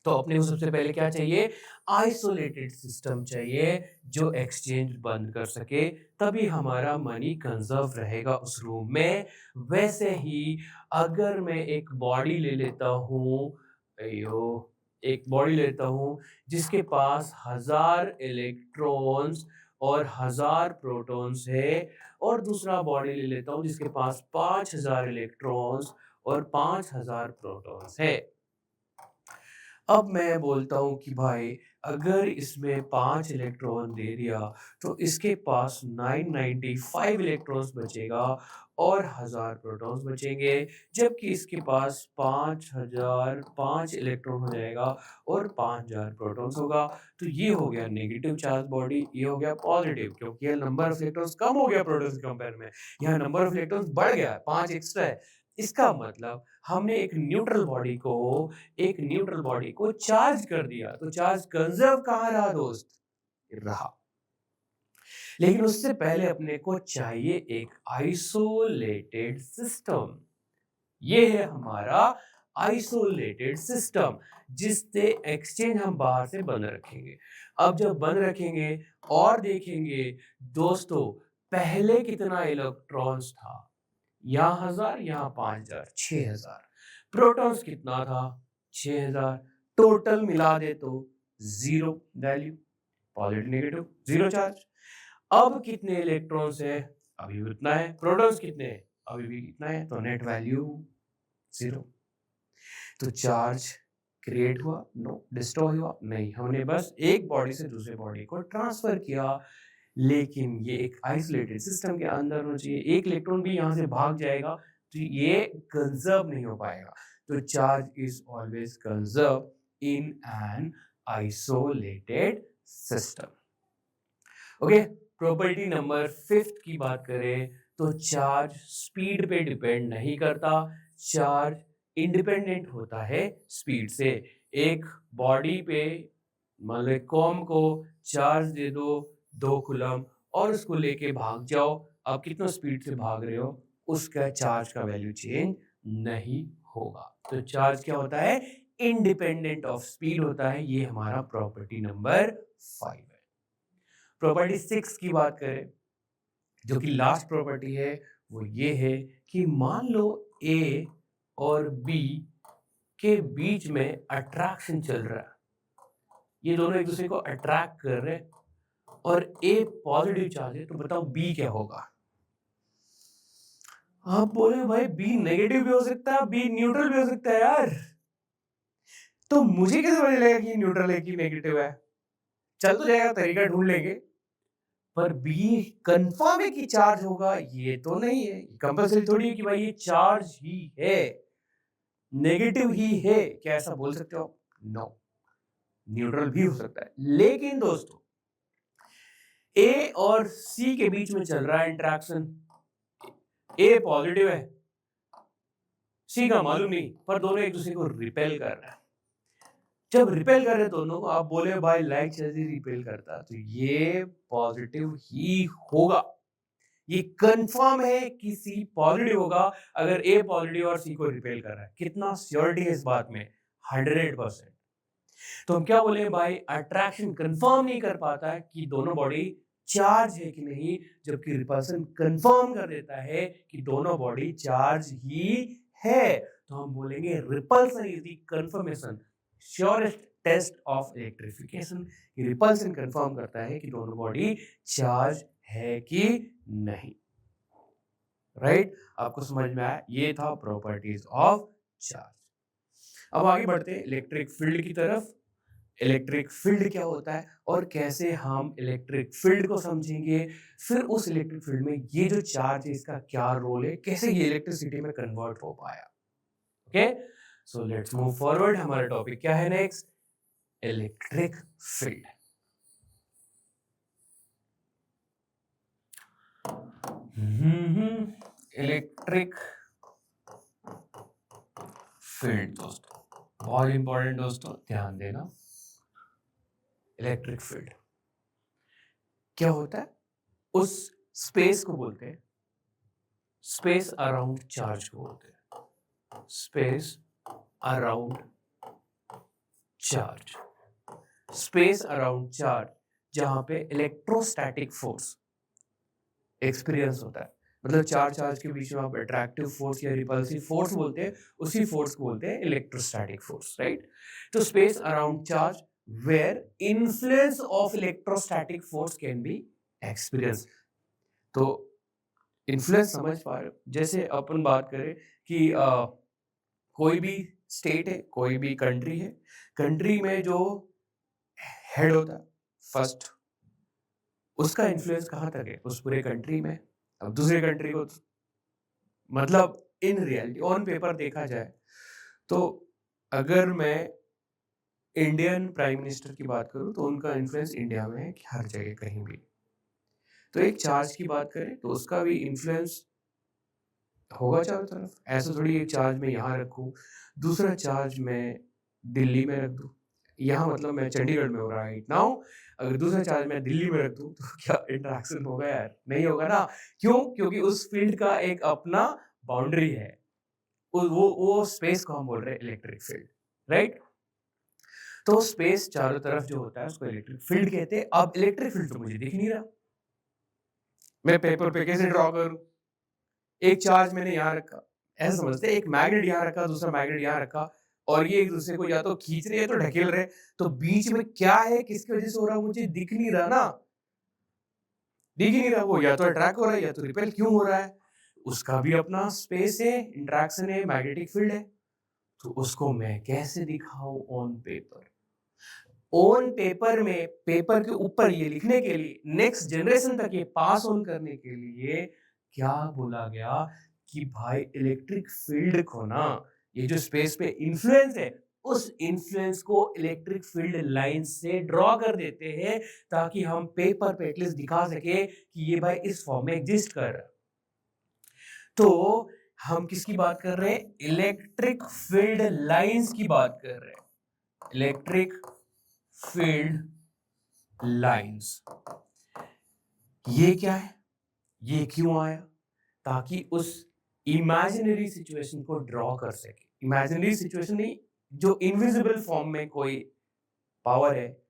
तो अपने को सबसे पहले क्या चाहिए? आइसोलेटेड सिस्टम चाहिए जो एक्सचेंज बंद कर सके, तभी हमारा मनी कंजर्व रहेगा उस रूम में। वैसे ही अगर मैं एक बॉडी ले लेता हूँ, अयो एक बॉडी लेता हूँ जिसके पास 1000 इलेक्ट्रॉन्स और 1000 प्रोटॉन्स है, और दूसरा बॉडी ले लेता हूँ जिसके पास 5000 इलेक्ट्रॉन्स और 5000 प्रोटॉन्स है। अब मैं बोलता हूँ कि भाई अगर इसमें 5 इलेक्ट्रॉन दे दिया तो इसके पास 995 इलेक्ट्रॉन्स बचेगा और 1000 प्रोटॉन्स बचेंगे, जबकि इसके पास 5005 इलेक्ट्रॉन हो जाएगा और 5000 प्रोटॉन्स होगा। तो ये हो गया नेगेटिव चार्ज बॉडी, ये हो गया पॉजिटिव, क्योंकि ये नंबर ऑफ इलेक्ट्रॉन्स कम हो गया प्रोटॉन्स के कंपेयर में, यहाँ नंबर ऑफ इलेक्ट्रॉन्स बढ़ गया, 5 एक्स्ट्रा है। इसका मतलब हमने एक न्यूट्रल बॉडी को चार्ज कर दिया, तो चार्ज कंजर्व कहाँ रहा दोस्त? रहा। लेकिन उससे पहले अपने को चाहिए एक आइसोलेटेड सिस्टम। ये है हमारा आइसोलेटेड सिस्टम, जिससे एक्सचेंज हम बाहर से बंद रखेंगे। अब जब बंद रखेंगे और देखेंगे दोस्तों, पहले कितना इलेक्ट्रॉन्स था? यहाँ 1000, यहाँ 5000, 6000। प्रोटॉन्स कितना था? 6000। टोटल मिला दे तो 0 वैल्यू, पॉजिटिव नेगेटिव 0 चार्ज। अब कितने इलेक्ट्रॉन्स है? अभी भी उतना है। प्रोटॉन्स कितने हैं? अभी भी इतना है, तो नेट वैल्यू 0। तो चार्ज क्रिएट हुआ? नो। डिस्ट्रॉय हुआ? नहीं। हमने बस एक बॉडी से दूसरे बॉडी को ट्रांसफर किया। लेकिन ये एक आइसोलेटेड सिस्टम के अंदर होना चाहिए, एक इलेक्ट्रॉन भी यहाँ से भाग जाएगा तो ये कंजर्व नहीं हो पाएगा। तो charge is always conserve in an isolated system. Okay, property number 5 की बात करें तो चार्ज स्पीड पे डिपेंड नहीं करता, चार्ज इंडिपेंडेंट होता है स्पीड से। एक बॉडी पे मान लो एक कॉम को चार्ज दे दो 2 कूलम और उसको लेके भाग जाओ, आप कितना स्पीड से भाग रहे हो उसका चार्ज का वैल्यू चेंज नहीं होगा। तो चार्ज क्या होता है? इंडिपेंडेंट ऑफ स्पीड होता है। ये हमारा प्रॉपर्टी नंबर 5 है। प्रॉपर्टी 6 की बात करें जो कि लास्ट प्रॉपर्टी है, वो ये है कि मान लो ए और बी के बीच में अट्रैक्शन चल रहा है, ये दोनों एक दूसरे को अट्रैक्ट कर रहे हैं और ए पॉजिटिव चार्ज है, तो बताओ बी क्या होगा? आप बोले भाई बी नेगेटिव भी हो सकता है, बी न्यूट्रल भी हो सकता है यार। तो मुझे कैसे पता चलेगा कि न्यूट्रल है कि नेगेटिव है? चल तो जाएगा, तरीका ढूंढ लेंगे, पर बी कंफर्म है कि चार्ज होगा ये तो नहीं है। कंपल्सरी थोड़ी है कि भाई ये चार्ज ही है, नेगेटिव ही है, क्या ऐसा बोल सकते हो आप? नो। न्यूट्रल भी हो सकता है। लेकिन दोस्तों, ए और सी के बीच में चल रहा है इंटरेक्शन, ए पॉजिटिव है, सी का मालूम नहीं, पर दोनों एक दूसरे को रिपेल कर रहे हैं। जब रिपेल कर रहे दोनों को, आप बोले भाई लाइक जैसे रिपेल करता, तो ये पॉजिटिव ही होगा। ये कंफर्म है कि सी पॉजिटिव होगा अगर ए पॉजिटिव और सी को रिपेल कर रहा है। कितना श्योरिटी है इस बात में? 100%। तो हम क्या बोले भाई, अट्रैक्शन कंफर्म नहीं कर पाता है कि दोनों बॉडी चार्ज है कि नहीं, जबकि रिपल्सन कंफर्म कर देता है कि दोनों बॉडी चार्ज ही है। तो हम बोलेंगे repulsion is the confirmation, surest test of electrification. Repulsion confirm करता है कि दोनों बॉडी चार्ज है कि नहीं। राइट? आपको समझ में आया? ये था प्रॉपर्टीज ऑफ चार्ज। अब आगे बढ़ते हैं इलेक्ट्रिक फील्ड की तरफ। इलेक्ट्रिक फील्ड क्या होता है और कैसे हम इलेक्ट्रिक फील्ड को समझेंगे, फिर उस इलेक्ट्रिक फील्ड में ये जो चार्ज है इसका क्या रोल है, कैसे ये इलेक्ट्रिसिटी में कन्वर्ट हो पाया। Okay, so let's move forward. हमारा टॉपिक क्या है next? Electric field. Electric field दोस्तों बहुत इंपॉर्टेंट, दोस्तों ध्यान देना। इलेक्ट्रिक फील्ड क्या होता है? उस स्पेस को बोलते हैं, स्पेस अराउंड चार्ज को बोलते हैं, space around charge. Space around charge जहां पे इलेक्ट्रोस्टैटिक फोर्स एक्सपीरियंस होता है। मतलब चार चार्ज के बीच में आप अट्रैक्टिव फोर्स या रिपल्सिव फोर्स बोलते हैं, उसी फोर्स को बोलते हैं इलेक्ट्रोस्टैटिक फोर्स, राइट? तो space around charge where influence of electrostatic force can be experienced। तो इन्फ्लुएंस समझ पा रहे हो? जैसे अपन बात करें कि कोई भी स्टेट है, कोई भी कंट्री है, कंट्री में जो हेड होता है फर्स्ट, उसका इन्फ्लुएंस कहाँ तक है उस पूरे कंट्री में। अब दूसरे कंट्री को मतलब इन रियलिटी ऑन पेपर देखा जाए तो अगर मैं इंडियन प्राइम मिनिस्टर की बात करूं तो उनका इन्फ्लुएंस इंडिया में है कि हर जगह कहीं भी। तो एक चार्ज की बात करें तो उसका भी इन्फ्लुएंस होगा चारों तरफ। ऐसा थोड़ी एक चार्ज मैं यहाँ रखूं, दूसरा चार्ज मैं दिल्ली में रख दूं, यहाँ मतलब मैं चंडीगढ़ में हो रहा है राइट नाउ, अगर दूसरा चार्ज मैं दिल्ली में रख दूं तो क्या इंटरेक्शन होगा यार? नहीं होगा ना। क्यों? क्योंकि उस फील्ड का एक अपना बाउंड्री है। वो स्पेस को हम बोल रहे हैं इलेक्ट्रिक फील्ड, राइट? तो स्पेस चारों तरफ जो होता है उसको इलेक्ट्रिक फील्ड कहते हैं। अब इलेक्ट्रिक फील्ड तो मुझे दिख नहीं रहा, मैं पेपर पे कैसे ड्रॉ करूं? एक चार्ज मैंने यहाँ रखा, ऐसा समझते हैं, एक मैग्नेट यहाँ रखा, दूसरा मैग्नेट यहाँ रखा, और ये एक दूसरे को या तो खींच रहे हैं तो ढकेल रहे हैं, तो बीच में क्या है, किसकी वजह से हो रहा है, मुझे दिख नहीं रहा ना। दिख ही नहीं रहा, वो या तो अट्रैक्ट हो रहा है या तो रिपेल क्यों हो रहा है। उसका भी अपना स्पेस है, इंटरेक्शन है, मैग्नेटिक फील्ड है। तो उसको मैं कैसे दिखाऊं ऑन पेपर? ऑन पेपर में पेपर के ऊपर ये लिखने के लिए, नेक्स्ट जनरेशन तक ये पास ऑन करने के लिए क्या बोला गया कि भाई इलेक्ट्रिक फील्ड को ना, ये जो स्पेस पे इन्फ्लुएंस है, उस इन्फ्लुएंस को इलेक्ट्रिक फील्ड लाइन से ड्रॉ कर देते हैं ताकि हम पेपर पे एटलीस्ट दिखा सके कि ये भाई इस फॉर्म में एग्जिस्ट कर रहा है। तो हम किसकी बात कर रहे हैं? इलेक्ट्रिक फील्ड लाइंस की बात कर रहे हैं। इलेक्ट्रिक फील्ड लाइंस ये क्या है, ये क्यों आया? ताकि उस इमेजिनरी सिचुएशन को ड्रॉ कर सके। इमेजिनरी सिचुएशन नहीं, जो इनविजिबल फॉर्म में कोई पावर है,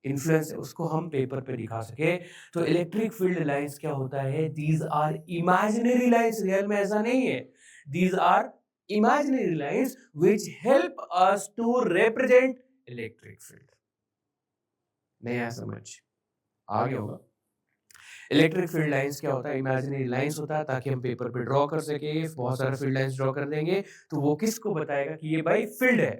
इन्फ्लुएंस है, उसको हम पेपर पे दिखा सके। तो इलेक्ट्रिक फील्ड लाइंस क्या होता है? These are imaginary lines, real में ऐसा नहीं है। These are imaginary lines which help us to represent electric field. नया समझ आ गया होगा। इलेक्ट्रिक फील्ड लाइंस क्या होता है? इमेजिनरी लाइंस होता है ताकि हम पेपर पे ड्रॉ कर सके। बहुत सारे फील्ड लाइंस ड्रॉ कर देंगे तो वो किसको बताएगा कि ये भाई फील्ड है,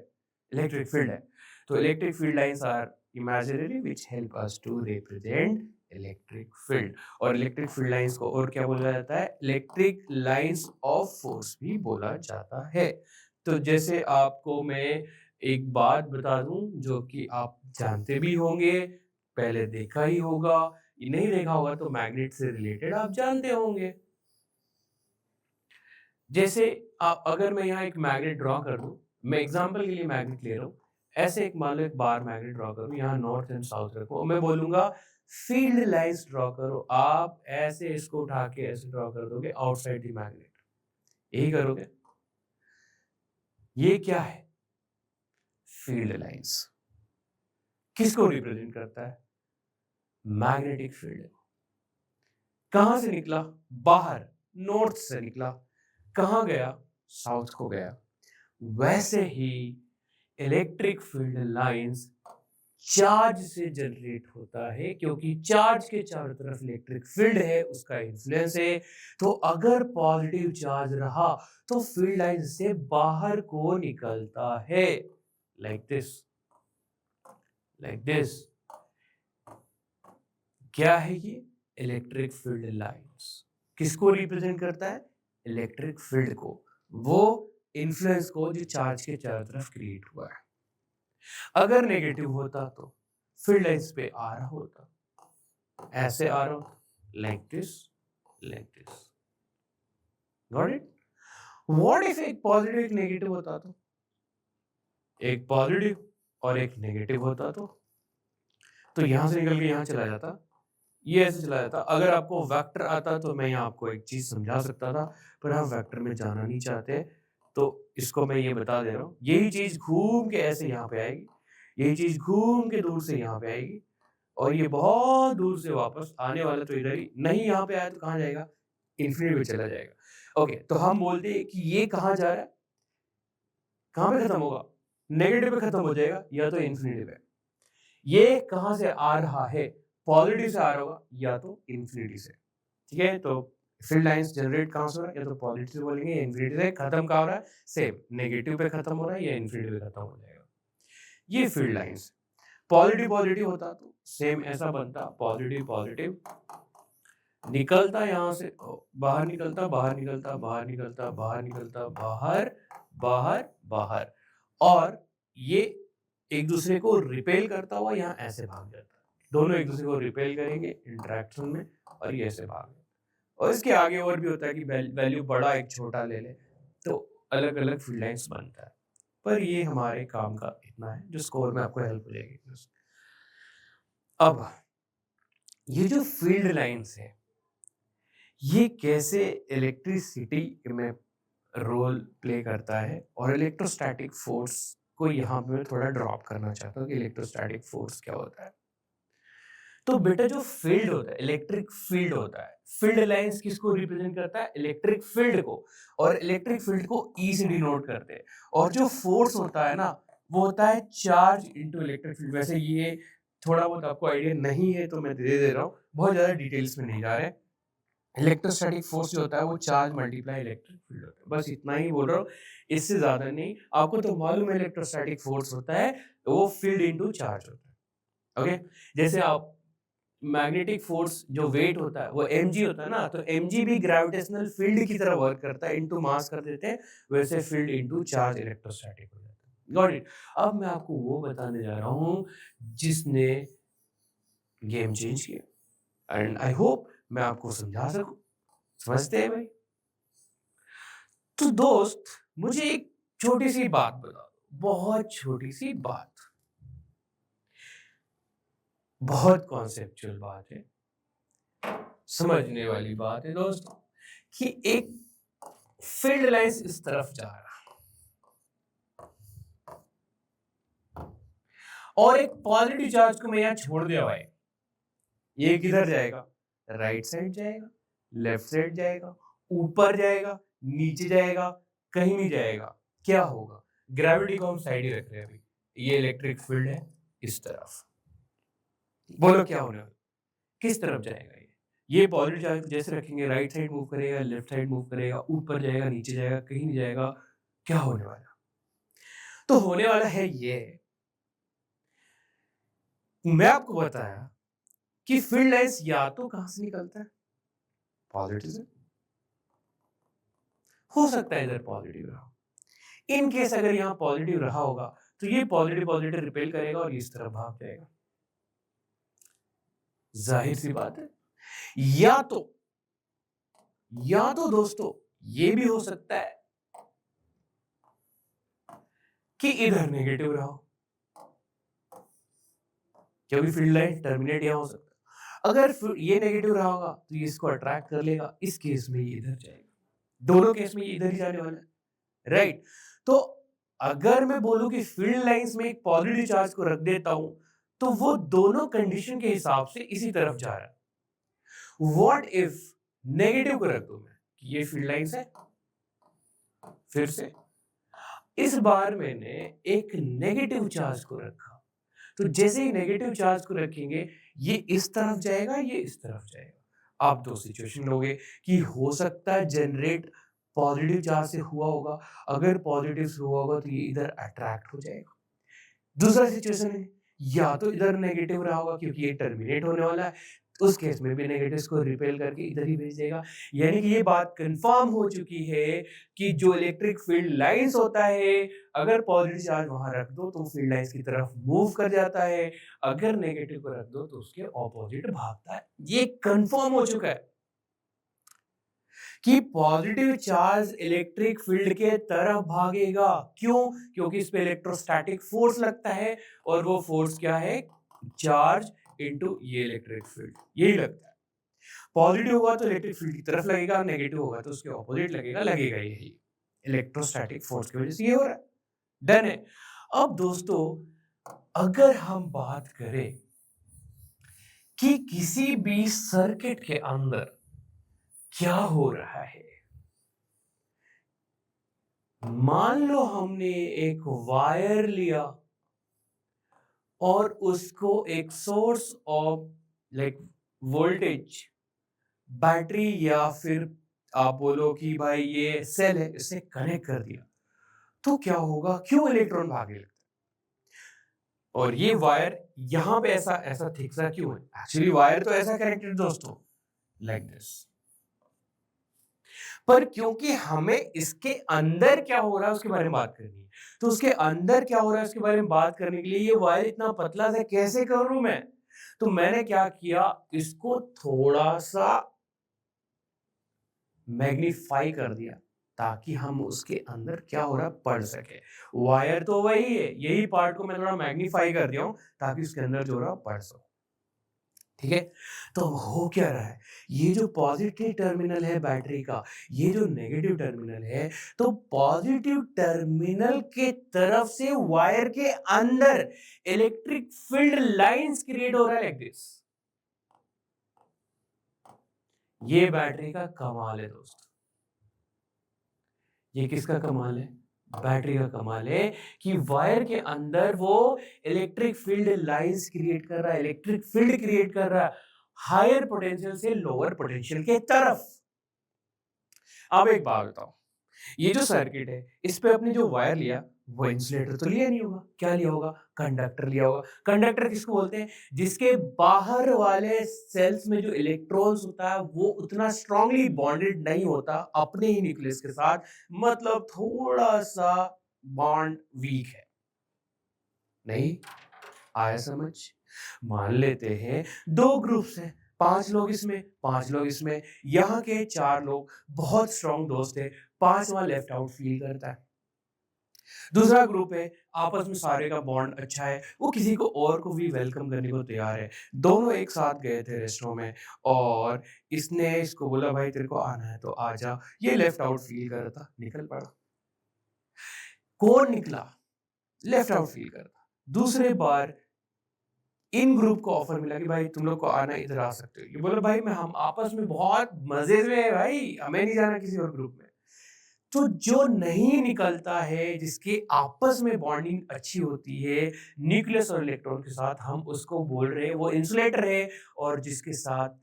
इलेक्ट्रिक फील्ड है। तो electric field lines are imaginary which help us to represent electric field. और इलेक्ट्रिक फील्ड लाइंस को और क्या बोला जाता है? इलेक्ट्रिक लाइंस ऑफ फोर्स भी बोला जाता है। तो जैसे आपको मैं एक बात बता दूं जो कि आप जानते भी होंगे, पहले देखा ही होगा, नहीं देखा होगा तो मैग्नेट से रिलेटेड आप जानते होंगे। जैसे अगर मैं यहाँ एक मैग्नेट ड्रॉ कर दूं, मैं एग्जांपल के लिए मैग्नेट ले रहा हूँ, ऐसे एक मान लो एक बार मैग्नेट ड्रॉ करूँ, यहाँ नॉर्थ एंड साउथ रखो और मैं बोलूंगा फील्ड लाइंस ड्रॉ करो, आप ऐसे इसको उठा के ऐसे ड्रॉ कर दोगे आउटसाइड द मैग्नेट, यही करोगे। ये क्या है? Field lines. किसको रिप्रेजेंट करता है? Magnetic field. कहां से निकला? बाहर, नॉर्थ से निकला, कहां गया? साउथ को गया। वैसे ही इलेक्ट्रिक फील्ड लाइंस चार्ज से जनरेट होता है, क्योंकि चार्ज के चारों तरफ इलेक्ट्रिक फील्ड है, उसका इन्फ्लुएंस है। तो अगर पॉजिटिव चार्ज रहा तो फील्ड लाइन से बाहर को निकलता है, लाइक दिस, लाइक दिस। क्या है ये? Electric field lines. किसको रिप्रेजेंट करता है? इलेक्ट्रिक फील्ड को, वो इन्फ्लुएंस को जो चार्ज के चारों तरफ क्रिएट हुआ है। अगर नेगेटिव होता तो फील्ड लाइंस पे आ रहा होता, ऐसे आ रहा होता, like this, like this. Got it? What if एक पॉजिटिव एक नेगेटिव होता तो? एक पॉजिटिव और एक नेगेटिव होता तो यहां से निकल के यहां चला जाता, ये ऐसे चला जाता। अगर आपको वेक्टर आता तो मैं यहाँ आपको एक चीज समझा सकता था, पर हम वेक्टर में जाना नहीं चाहते, तो इसको मैं ये बता दे रहा हूँ। यही चीज घूम के ऐसे यहाँ पे आएगी, यही चीज घूम के दूर से यहाँ पे आएगी, और ये बहुत दूर से वापस आने वाला तो इधर ही नहीं, यहाँ पे आया तो कहाँ जाएगा? इन्फिनिटी पे चला जाएगा। ओके, तो हम बोलते हैं कि ये कहाँ जा रहा है, कहाँ पे खत्म होगा? नेगेटिव पे खत्म हो जाएगा या तो इन्फिनिटी पे। ये कहाँ से आ रहा है? पॉजिटिव से आ रहा होगा या तो इन्फिनिटी से। ठीक है, तो फील्ड लाइंस जनरेट कहाँ से हो रहा है? या तो पॉजिटिव से बोलेंगे या इन्फिनिटी से। खत्म कहाँ हो रहा है? सेम नेगेटिव पे खत्म हो रहा है या इन्फिनिटी पे खत्म हो जाएगा। ये फील्ड लाइंस। पॉजिटिव पॉजिटिव होता तो सेम ऐसा बनता, पॉजिटिव पॉजिटिव निकलता यहाँ से, बाहर निकलता, बाहर निकलता, बाहर निकलता, बाहर निकलता, बाहर, बाहर, बाहर, और ये एक दूसरे को रिपेल करता हुआ यहाँ ऐसे भाग जाता है। दोनों एक दूसरे को रिपेल करेंगे इंटरेक्शन में, और ये ऐसे भाग, और इसके आगे और भी होता है कि वैल्यू बड़ा एक छोटा ले ले तो अलग अलग फील्ड लाइंस बनता है। पर ये हमारे काम का इतना है जो स्कोर में आपको हेल्प हो जाएगी। अब ये जो फील्ड लाइंस है, ये कैसे इलेक्ट्रिसिटी में रोल प्ले करता है, और इलेक्ट्रोस्टैटिक फोर्स को यहाँ पे मैं थोड़ा ड्रॉप करना चाहता हूँ कि इलेक्ट्रोस्टैटिक फोर्स क्या होता है। तो बेटा जो फील्ड होता है, इलेक्ट्रिक फील्ड होता है, फील्ड लाइंस किसको रिप्रेजेंट करता है? इलेक्ट्रिक फील्ड को, और इलेक्ट्रिक फील्ड को ई से डिनोट करते हैं। और जो फोर्स होता है ना, वो होता है चार्ज इनटू इलेक्ट्रिक फील्ड। वैसे ये थोड़ा बहुत आपको आइडिया नहीं है तो मैं दे रहा हूँ, बहुत ज्यादा डिटेल्स में नहीं जा रहे। इलेक्ट्रोस्टैटिक फोर्स जो होता है वो चार्ज मल्टीप्लाई इलेक्ट्रिक फील्ड होता है, बस इतना ही बोल रहा हूँ, इससे ज्यादा नहीं। आपको तो मालूम है इलेक्ट्रोस्टैटिक फोर्स होता है वो फील्ड इनटू चार्ज होता है। ओके, जैसे आप मैग्नेटिक फोर्स जो वेट होता है वो mg होता है ना, तो mg भी ग्रेविटेशनल फील्ड की तरह वर्क करता है, इनटू मास कर देते हैं, वैसे फील्ड इनटू चार्ज इलेक्ट्रोस्टैटिक हो जाता है। Got it? अब मैं आपको वो बताने जा रहा हूँ जिसने गेम चेंज किया, एंड आई होप मैं आपको समझा सकूं। समझते हैं भाई? तो दोस्त, मुझे एक छोटी सी बात बता दो, बहुत छोटी सी बात, बहुत कॉन्सेप्चुअल बात है, समझने वाली बात है दोस्तों, कि एक फील्ड लाइंस इस तरफ जा रहा है और एक पॉजिटिव चार्ज को मैं यहां छोड़ दिया भाई, ये किधर जाएगा? राइट साइड जाएगा, लेफ्ट साइड जाएगा, ऊपर जाएगा, नीचे जाएगा, कहीं नहीं जाएगा। क्या होगा? ग्रेविटी को हम साइड ही रख रहे हैं अभी, ये इलेक्ट्रिक फील्ड है इस तरफ, बोलो क्या होने वाला? किस तरफ जाएगा ये पॉजिटिव चार्ज जैसे रखेंगे राइट साइड मूव करेगा, लेफ्ट साइड मूव करेगा, ऊपर जाएगा, नीचे जाएगा, कहीं नहीं जाएगा। क्या होने वाला? तो होने वाला है ये, मैं आपको बताया कि फील्ड लाइंस या तो कहां से निकलता है? पॉजिटिव से। हो सकता है इधर पॉजिटिव रहा, इन केस अगर यहाँ पॉजिटिव रहा होगा तो ये पॉजिटिव पॉजिटिव रिपेल करेगा और इस तरफ भाग जाएगा। जाहिर सी बात है। या तो दोस्तों ये भी हो सकता है कि इधर नेगेटिव रहा हो, क्योंकि फील्ड लाइन टर्मिनेट यहाँ हो सकता है। अगर ये नेगेटिव रहा होगा तो ये इसको अट्रैक्ट कर लेगा, इस केस में ये इधर जाएगा, दोनों केस में ये इधर ही जाने वाला है, राइट। तो अगर मैं बोलूं कि फील्ड लाइंस में एक पॉजिटिव चार्ज को रख देता हूं तो वो दोनों कंडीशन के हिसाब से इसी तरफ जा रहा है। व्हाट इफ नेगेटिव को रख दूं मैं कि ये फील्ड लाइंस है, फिर से इस बार मैंने एक नेगेटिव चार्ज को रखा, तो जैसे ही नेगेटिव चार्ज को रखेंगे ये इस तरफ जाएगा, ये इस तरफ जाएगा। आप दो सिचुएशन लोगे कि हो सकता है जनरेट पॉजिटिव चार्ज से हुआ होगा, अगर पॉजिटिव से हुआ होगा तो ये इधर अट्रैक्ट हो जाएगा। दूसरा सिचुएशन है या तो इधर नेगेटिव रहा होगा क्योंकि ये टर्मिनेट होने वाला है, उस केस में भी नेगेटिव्स को रिपेल करके इधर ही भेज देगा। यानी कि ये बात कंफर्म हो चुकी है कि जो इलेक्ट्रिक फील्ड लाइंस होता है, अगर पॉजिटिव चार्ज वहां रख दो तो फील्ड लाइंस की तरफ मूव कर जाता है, अगर नेगेटिव को रख दो तो उसके ऑपोजिट भागता है। ये कंफर्म हो चुका है कि पॉजिटिव चार्ज इलेक्ट्रिक फील्ड के तरफ भागेगा। क्यों? क्योंकि इस पे इलेक्ट्रोस्टैटिक फोर्स लगता है और वो फोर्स क्या है? चार्ज इनटू ये इलेक्ट्रिक फील्ड, यही लगता है। पॉजिटिव होगा तो इलेक्ट्रिक फील्ड की तरफ लगेगा, नेगेटिव होगा तो उसके ऑपोजिट लगेगा यही इलेक्ट्रोस्टैटिक फोर्स की वजह से ये हो रहा है। डन है। अब दोस्तों अगर हम बात करें कि किसी भी सर्किट के अंदर क्या हो रहा है, मान लो हमने एक वायर लिया और उसको एक source of like voltage, battery या फिर आप बोलो कि भाई ये सेल है, इसे कनेक्ट कर दिया, तो क्या होगा? क्यों इलेक्ट्रॉन भागने लगता है? और ये वायर यहां पे ऐसा ऐसा थिक सा क्यों है? एक्चुअली वायर तो ऐसा कनेक्टेड दोस्तों, लाइक दिस। पर क्योंकि हमें इसके अंदर क्या हो रहा है उसके बारे में बात करनी है, तो उसके अंदर क्या हो रहा है उसके बारे में बात करने के लिए ये वायर इतना पतला सा कैसे करूं मैं? तो मैंने क्या किया, इसको थोड़ा सा मैग्नीफाई कर दिया ताकि हम उसके अंदर क्या हो रहा है पढ़ सके। वायर तो वही है, यही पार्ट को मैं थोड़ा मैग्नीफाई कर दिया हूं ताकि उसके अंदर जो हो रहा है पढ़ सको। ठीक है, तो हो क्या रहा है, ये जो पॉजिटिव टर्मिनल है बैटरी का, ये जो नेगेटिव टर्मिनल है, तो पॉजिटिव टर्मिनल के तरफ से वायर के अंदर इलेक्ट्रिक फील्ड लाइंस क्रिएट हो रहा है लाइक दिस। ये बैटरी का कमाल है दोस्तों। ये किसका कमाल है? बैटरी का कमाल है कि वायर के अंदर वो इलेक्ट्रिक फील्ड लाइंस क्रिएट कर रहा है, इलेक्ट्रिक फील्ड क्रिएट कर रहा है हायर पोटेंशियल से लोअर पोटेंशियल के तरफ। अब एक बात बताओ, ये जो सर्किट है इस पे अपने जो वायर लिया वो इंसुलेटर तो लिया नहीं होगा, क्या लिया होगा? कंडक्टर लिया होगा। कंडक्टर किसको बोलते हैं? जिसके बाहर वाले सेल्स में जो इलेक्ट्रॉन्स होता है वो उतना स्ट्रांगली बॉन्डेड नहीं होता अपने ही न्यूक्लियस के साथ, मतलब थोड़ा सा बॉन्ड वीक है। नहीं आया समझ? मान लेते हैं दो ग्रुप्स हैं, 5 लोग इसमें 5 लोग इसमें, यहाँ के 4 लोग बहुत स्ट्रांग दोस्त है, 5वां लेफ्ट आउट फील करता है। दूसरा ग्रुप है आपस में सारे का बॉन्ड अच्छा है, वो किसी को और को भी वेलकम करने को तैयार है। दोनों एक साथ गए थे रेस्टोरेंट में और इसने इसको बोला भाई तेरे को आना है तो आ जा, ये लेफ्ट आउट फील कर रहा था, निकल पड़ा। कौन निकला? लेफ्ट आउट फील कर रहा। दूसरे बार इन ग्रुप को ऑफर मिला कि भाई तुम लोग को आना, इधर आ सकते हो। ये बोला भाई मैं हम आपस में बहुत मजे में है भाई, हमें नहीं जाना किसी और ग्रुप में। तो जो नहीं निकलता है, जिसके आपस में बॉन्डिंग अच्छी होती है न्यूक्लियस और इलेक्ट्रॉन के साथ, हम उसको बोल रहे हैं वो इंसुलेटर है, और जिसके साथ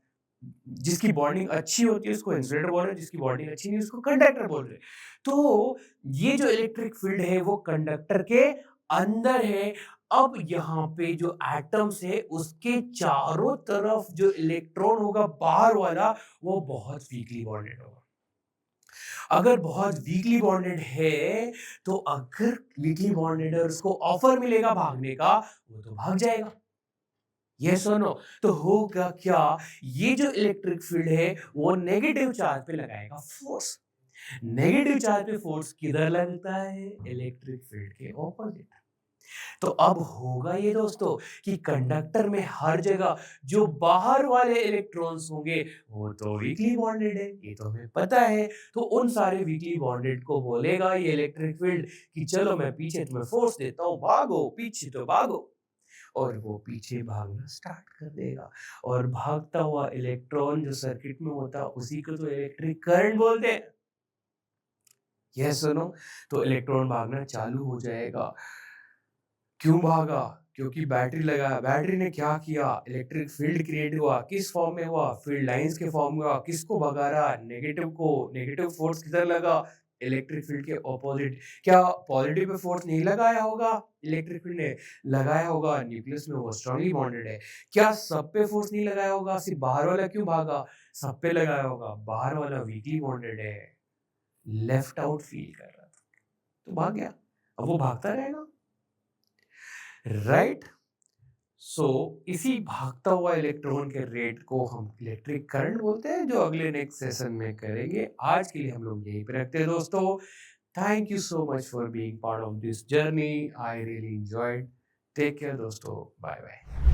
जिसकी बॉन्डिंग अच्छी होती है उसको इंसुलेटर बोल रहे हैं, जिसकी बॉन्डिंग अच्छी नहीं उसको कंडक्टर बोल रहे हैं। तो ये जो इलेक्ट्रिक फील्ड है वो कंडक्टर के अंदर है। अब यहाँ पे जो एटम्स है उसके चारों तरफ जो इलेक्ट्रॉन होगा बाहर वाला वो बहुत वीकली बॉन्डेड होगा। अगर बहुत वीकली बॉन्डेड है, तो अगर वीकली बॉन्डेड है और उसको ऑफर मिलेगा भागने का, वो तो भाग जाएगा। यस और नो? तो होगा क्या, ये जो इलेक्ट्रिक फील्ड है, वो नेगेटिव चार्ज पे लगाएगा फोर्स। नेगेटिव चार्ज पे फोर्स किधर लगता है? इलेक्ट्रिक फील्ड के ऑपोजिट। तो अब होगा ये दोस्तों कि कंडक्टर में हर जगह जो बाहर वाले इलेक्ट्रॉन्स होंगे वो तो वीकली बॉन्डेड है, ये तो हमें पता है। तो उन सारे वीकली बॉन्डेड को बोलेगा ये इलेक्ट्रिक फील्ड कि चलो मैं पीछे तुम्हें फोर्स देता हूँ, भागो पीछे तो भागो। और वो पीछे भागना स्टार्ट कर देगा। और भागता हुआ इलेक्ट्रॉन जो सर्किट में होता है उसी को तो इलेक्ट्रिक करंट बोलते हैं। यस सुनो, तो इलेक्ट्रॉन भागना चालू हो जाएगा। क्यों भागा? क्योंकि बैटरी लगाया। बैटरी ने क्या किया? इलेक्ट्रिक फील्ड क्रिएट हुआ। किस फॉर्म में हुआ? फील्ड लाइंस के फॉर्म में हुआ। किसको भगा रहा? नेगेटिव को। नेगेटिव फोर्स किधर लगा? इलेक्ट्रिक फील्ड के ऑपोजिट। क्या पॉजिटिव पे फोर्स नहीं लगाया होगा? इलेक्ट्रिक फील्ड ने लगाया होगा। न्यूक्लियस में वो स्ट्रांगली बॉन्डेड है। क्या सब पे फोर्स नहीं लगाया होगा? सिर्फ बाहर वाला क्यों भागा? सब पे लगाया होगा। बाहर वाला वीकली बॉन्डेड है, लेफ्ट आउट फील कर रहा था, तो भाग गया। अब वो भागता रहेगा, राइट? सो इसी भागता हुआ इलेक्ट्रॉन के रेट को हम इलेक्ट्रिक करंट बोलते हैं, जो अगले नेक्स्ट सेशन में करेंगे। आज के लिए हम लोग यहीं पे रखते हैं दोस्तों। Thank you so much for being part of this journey. I really enjoyed. Take care दोस्तों, बाय बाय।